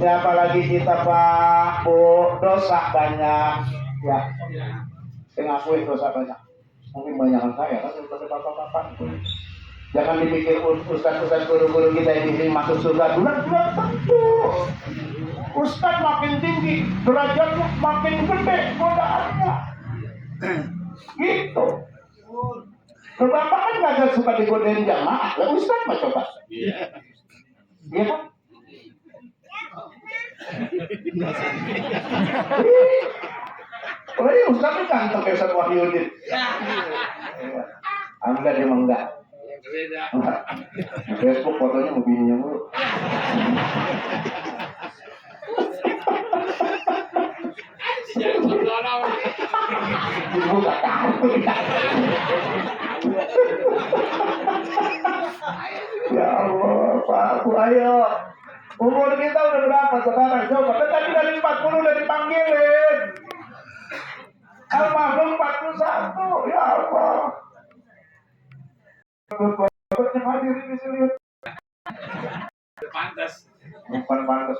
Ya apalagi kita Pak, Bu, dosa banyak. Ya, saya ngakuin dosa banyak. Mungkin banyakan saya kan daripada bapak-bapak. Jangan dipikir ustaz-ustaz guru-guru kita yang di sini masuk surga dulu tentu. Ustaz makin tinggi, derajatnya makin gede, godaannya. Gitu. Bapak kan nggak suka digodain jamaah, lah ustaz mah coba. Iya kan? Oh ini ustaz itu ganteng kayak Ustaz Wahyudin. Enggak dia enggak. Facebook fotonya mau bininya mulu. Ibu gak tahu. Ya Allah, Pak, ayo. Umur kita udah berapa sekarang? Coba, kan tadi dari 40 udah dipanggilin. Almarhum 41, ya Allah. Bapak yang hadir di sini. Pantas. Bukan pantas.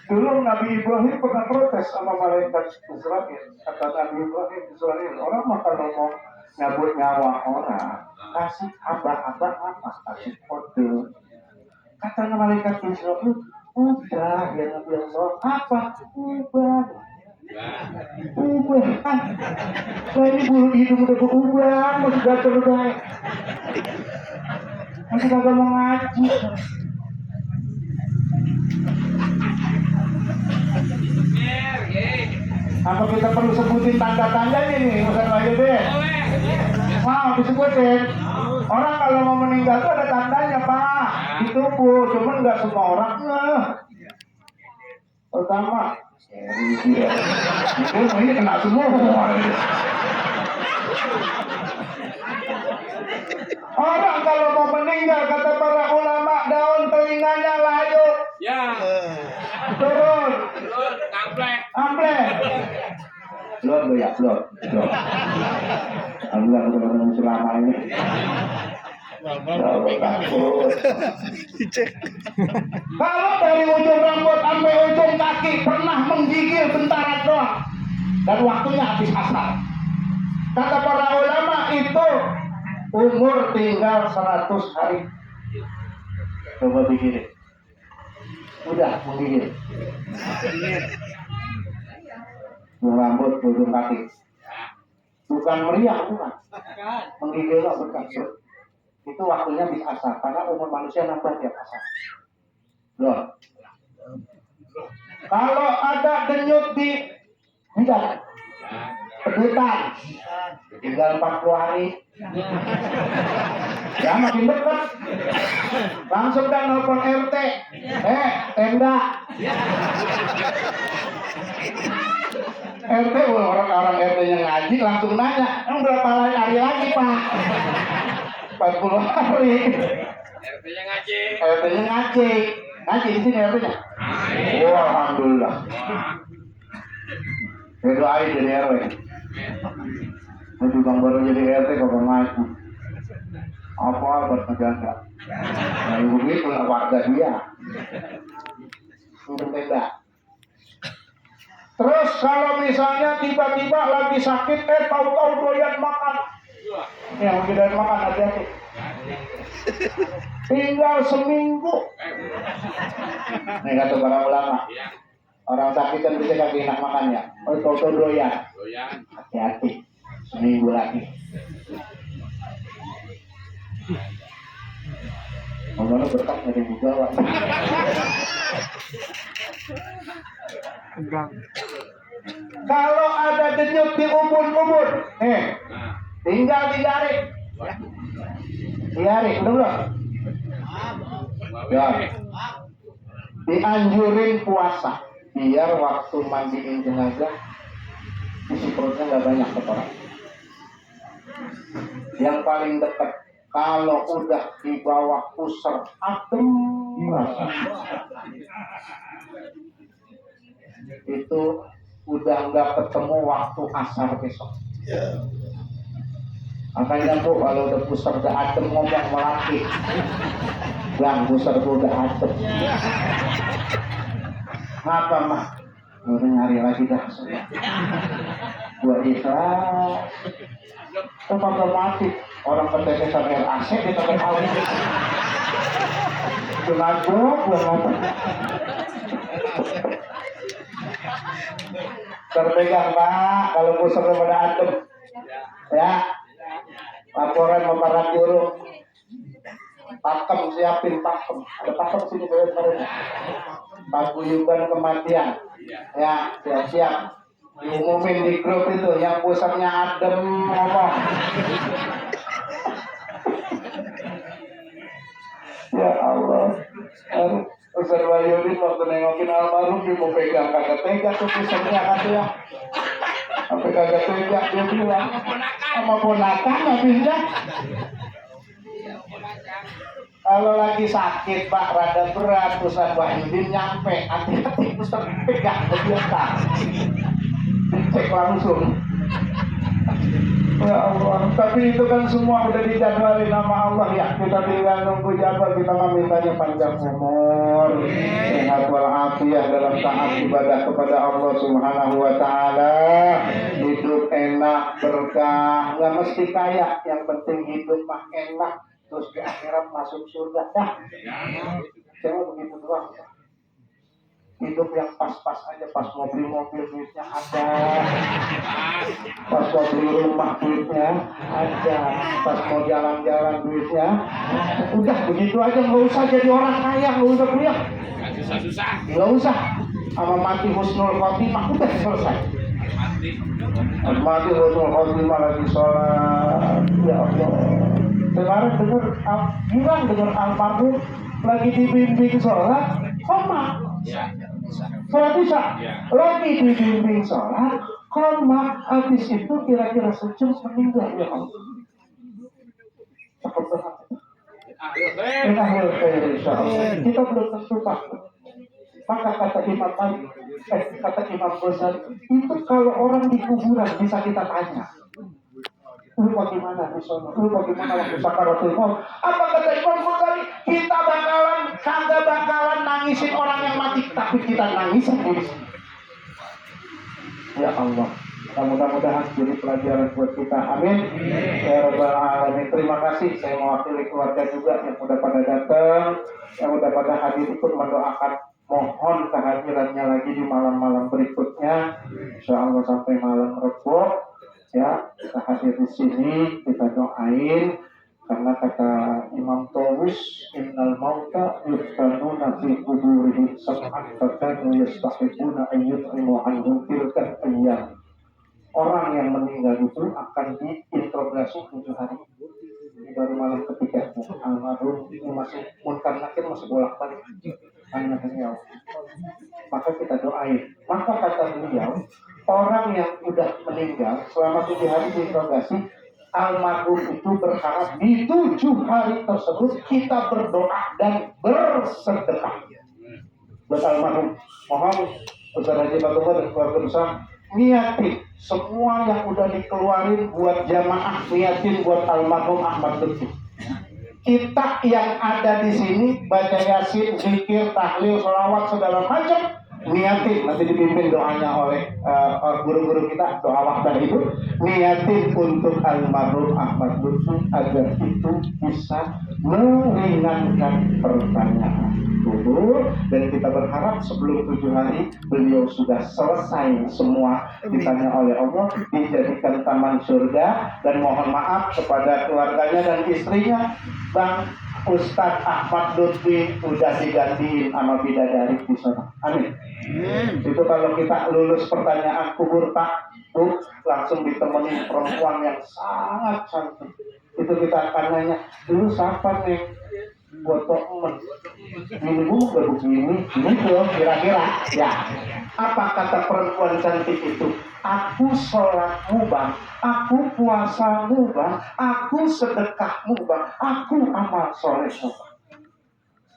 Dulu Nabi Ibrahim pernah protes sama malaikat Israel. Kata Nabi Ibrahim Israel, orang mah kalau mau nyabut nyawa orang, kasih abah-abah apa? Kasih kode. Kata malaikat Israel, udah ya Nabi Allah, apa? Ubah. Ubah. Saya ini bulu hidung udah berubah, masih gatel udah. Masih kagak mau ngaji. Apa kita perlu sebutin tanda-tandanya nih, Ustaz Wahyudin? Mau disebutin? Orang kalau mau meninggal itu ada tandanya, Pak. Di tubuh, cuman nggak semua orang. Pertama, ini kena semua. Orang kalau mau meninggal, kata para ulama, daun telinganya layu. Ya. Turun. Amplek. Belum ya, belum. Alhamdulillah teman-teman selama ini. Kalau dari ujung rambut sampai ujung kaki pernah menggigil bentar doang dan waktunya habis asar. Kata para ulama itu umur tinggal 100 hari. Coba pikirin. Udah menggigil. Rambut ujung kaki. Bukan meriang, bukan. Menggigil lah bukan. Itu waktunya habis asar karena umur manusia nambah tiap asar. Loh. Kalau ada denyut di bidang pedutan tinggal 40 hari. Ya makin dekat. Langsung dan nelfon RT. Tenda. RT orang RT-nya ngaji langsung nanya, berapa hari lagi Pak? 40 hari. RT-nya ngaji. RT-nya ngaji. Ngaji di sini RT-nya. Wah, alhamdulillah. Doain jadi RW. Nanti bang baru jadi RT kalau ngaji. Apa buat negara? Nah, ibu itu warga dia. Untuk tenda. Terus kalau misalnya tiba-tiba lagi sakit, tahu-tahu doyan makan. Yang doyan makan hati-hati. tinggal seminggu. Nih kata para ulama, Iya. orang sakit kan bisa kagak enak makan ya. Oh toto doyan, Doyan. hati-hati, seminggu lagi. Ngomongnya berkah dari Jawa. Kalau ada denyut di ubun-ubun, Nah. tinggal 3 hari. 3 hari, udah belum? Ya. Dianjurin puasa, biar waktu mandiin jenazah isi perutnya nggak banyak kotoran. Yang paling dekat, kalau udah di bawah pusar adem rasanya, itu udah nggak ketemu waktu asar besok. Makanya Bu, kalau udah pusar udah adem ngomong melaki, yang pusar udah adem. Apa mah? Udah nyari lagi dah. Gua ikhlas. Kok kagak mati? Orang ketetesan air AC di tengah tahun. Sengaja gua ngomong. Terpegang Pak, kalau pusar pada adem. Ya. Laporan sama para guru. Pakem, siapin pakem. Ada pakem sini saya kemarin. Paguyuban kematian. Ya, siap-siap. Diumumin di grup itu, yang pusatnya adem ngomong. Ya Allah. Ustaz Wahyudi waktu nengokin almarhum dia mau pegang kagak tega tuh pusatnya katanya. Sampai kagak tega dia bilang sama ponakan habisnya. Kalau lagi sakit Pak, rada berat, Ustaz Wahyudi nyampe, hati-hati Ustaz pegang kebiasa. Dicek langsung. Ya Allah, tapi itu kan semua udah dijadwalin nama Allah ya. Kita tinggal nunggu jadwal, kita memintanya panjang umur, sehat walafiat dalam taat ibadah kepada Allah Subhanahu wa taala. Hidup enak, berkah, nggak mesti kaya, yang penting hidup mah enak, terus di akhirat masuk surga. Dah. Cuma begitu doang. Hidup yang pas-pas aja, pas mau beli mobil duitnya ada, pas mau beli rumah duitnya ada, pas mau jalan-jalan duitnya udah begitu aja, nggak usah jadi orang kaya, nggak usah kuliah, Susah-susah. nggak usah, sama mati husnul khotimah udah selesai. Mati husnul khotimah lagi sholat, ya Allah. Kemarin dengar almarhum lagi dibimbing sholat, koma. Sholat isya, lagi dibimbing sholat, koma, habis itu kira-kira sejam meninggal. Ya Allah. Cepat banget. Kita belum tentu takut. Maka kata Imam Malik, kata Imam Ghazali, itu kalau orang di kuburan bisa kita tanya, lu bagaimana di sana? Lu bagaimana waktu sakaratul maut? Apa kata Imam Ghazali? Kita kagak bakalan nangisin orang yang mati, tapi kita nangisin diri sendiri. Ya Allah, mudah-mudahan jadi pelajaran buat kita. Amin. Ya Rabbal Alamin. Terima kasih. Saya mewakili keluarga juga yang udah pada datang, yang udah pada hadir ikut mendoakan. Mohon kehadirannya lagi di malam-malam berikutnya. Insya Allah sampai malam Rebo. Ya, kita hadir di sini, kita doain, karena kata Imam Tawus, innal mauta yuftanuna fi kuburihim sab'an fakanu yastahibuna ayyut'imu anhum tilka ayyam. Orang yang meninggal itu akan diinterogasi 7 hari. Ini baru malam ketiga. Almarhum ini masih munkar nakir, masih bolak-balik. Hanya beliau. Maka kita doain. Maka kata beliau, orang yang sudah meninggal selama 7 hari diinterogasi, almarhum itu berharap di 7 hari tersebut kita berdoa dan bersedekah buat almarhum. Mohon Ustaz Haji Batuba dan keluarga besar niatin semua yang udah dikeluarin buat jamaah, niatin buat almarhum Ahmad Lutfi. Kita yang ada di sini baca yasin, zikir, tahlil, sholawat segala macam, niatin, nanti dipimpin doanya oleh guru-guru kita, doa wahdah itu, niatin untuk almarhum Ahmad Lutfi agar itu bisa meringankan pertanyaan dulu, dan kita berharap sebelum 7 hari beliau sudah selesai semua ditanya oleh Allah, dijadikan taman surga. Dan mohon maaf kepada keluarganya dan istrinya, Bang Ustadz Ahmad Lutfi udah digantiin sama bidadari di sana. Amin. Itu kalau kita lulus pertanyaan kubur Pak Bu, langsung ditemani perempuan yang sangat cantik. Itu kita akan nanya, dulu siapa nih? Foto ini bu begini, gitu kira-kira. Ya, apa kata perempuan cantik itu? Aku sholatmu bang, aku puasamu bang, aku sedekahmu bang, aku amal solehmu bang.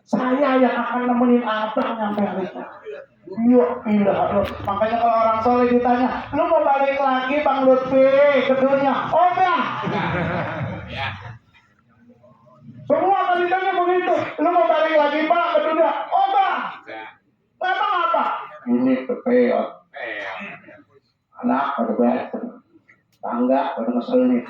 Saya yang akan nemenin abang sampai hari ini. Yuk, pindah. Makanya kalau orang soleh ditanya, lu mau balik lagi Bang Lutfi ke dunia? Oh enggak. Semua kan ditanya begitu. Lu mau balik lagi Pak ke dunia? Oh enggak. Memang apa? Ini kepeot. Anak pada baik, tangga pada ngeselin.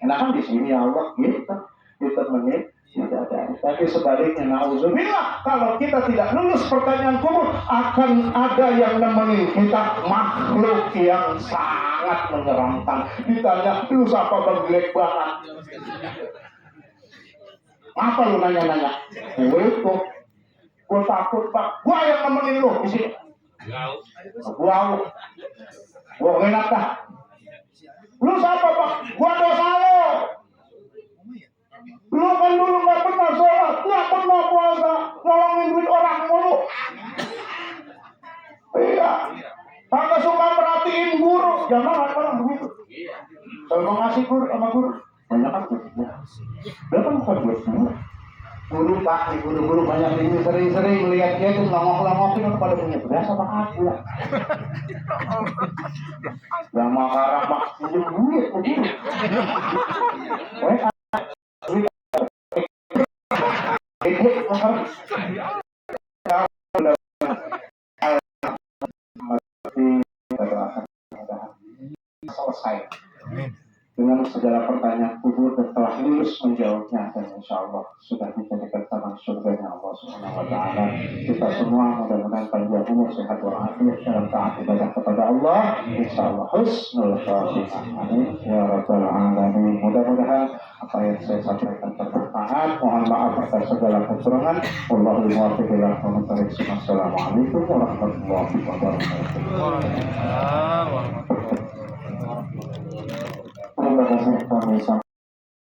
Enakan di sini Allah gitu, ditemenin tidak ada. Tapi sebaliknya, nauzubillah, kalau kita tidak lulus pertanyaan kubur, akan ada yang nemenin kita, makhluk yang sangat menyeramkan. Ditanya, lu siapa bang, jelek banget? Apa lu nanya-nanya? Gue takut Pak, gue yang nemenin lu di sini. Gue enak dah. Lu siapa Pak? Gue dosa lo. Lu kan dulu gak pernah sholat, gak pernah puasa, nolongin duit orang mulu. Iya, kagak suka perhatiin guru. Jangan orang begitu. Kalau ngasih guru sama guru, banyak kan guru. Dia kan bukan guru. Guru Pak, guru-guru banyak ini sering-sering melihat dia tuh ngomong-ngomongin kepada punya berasa Pak aku ya. Yang makarah Pak, pinjam duit begini. Selesai dengan segala pertanyaan kubur dan telah lulus menjawabnya, dan insya Allah sudah dijadikan taman surganya Allah Subhanahu wa Ta'ala. Kita semua mudah-mudahan panjang umur, sehat walafiat dalam taat ibadah kepada Allah, insya Allah husnul khatimah. Amin ya rabbal alamin. Mudah-mudahan apa yang saya sampaikan bermanfaat. Mohon maaf atas segala kekurangan. Wallahul muwaffiq ila aqwamit thoriq. Assalamualaikum warahmatullahi wabarakatuh. Terima kasih kami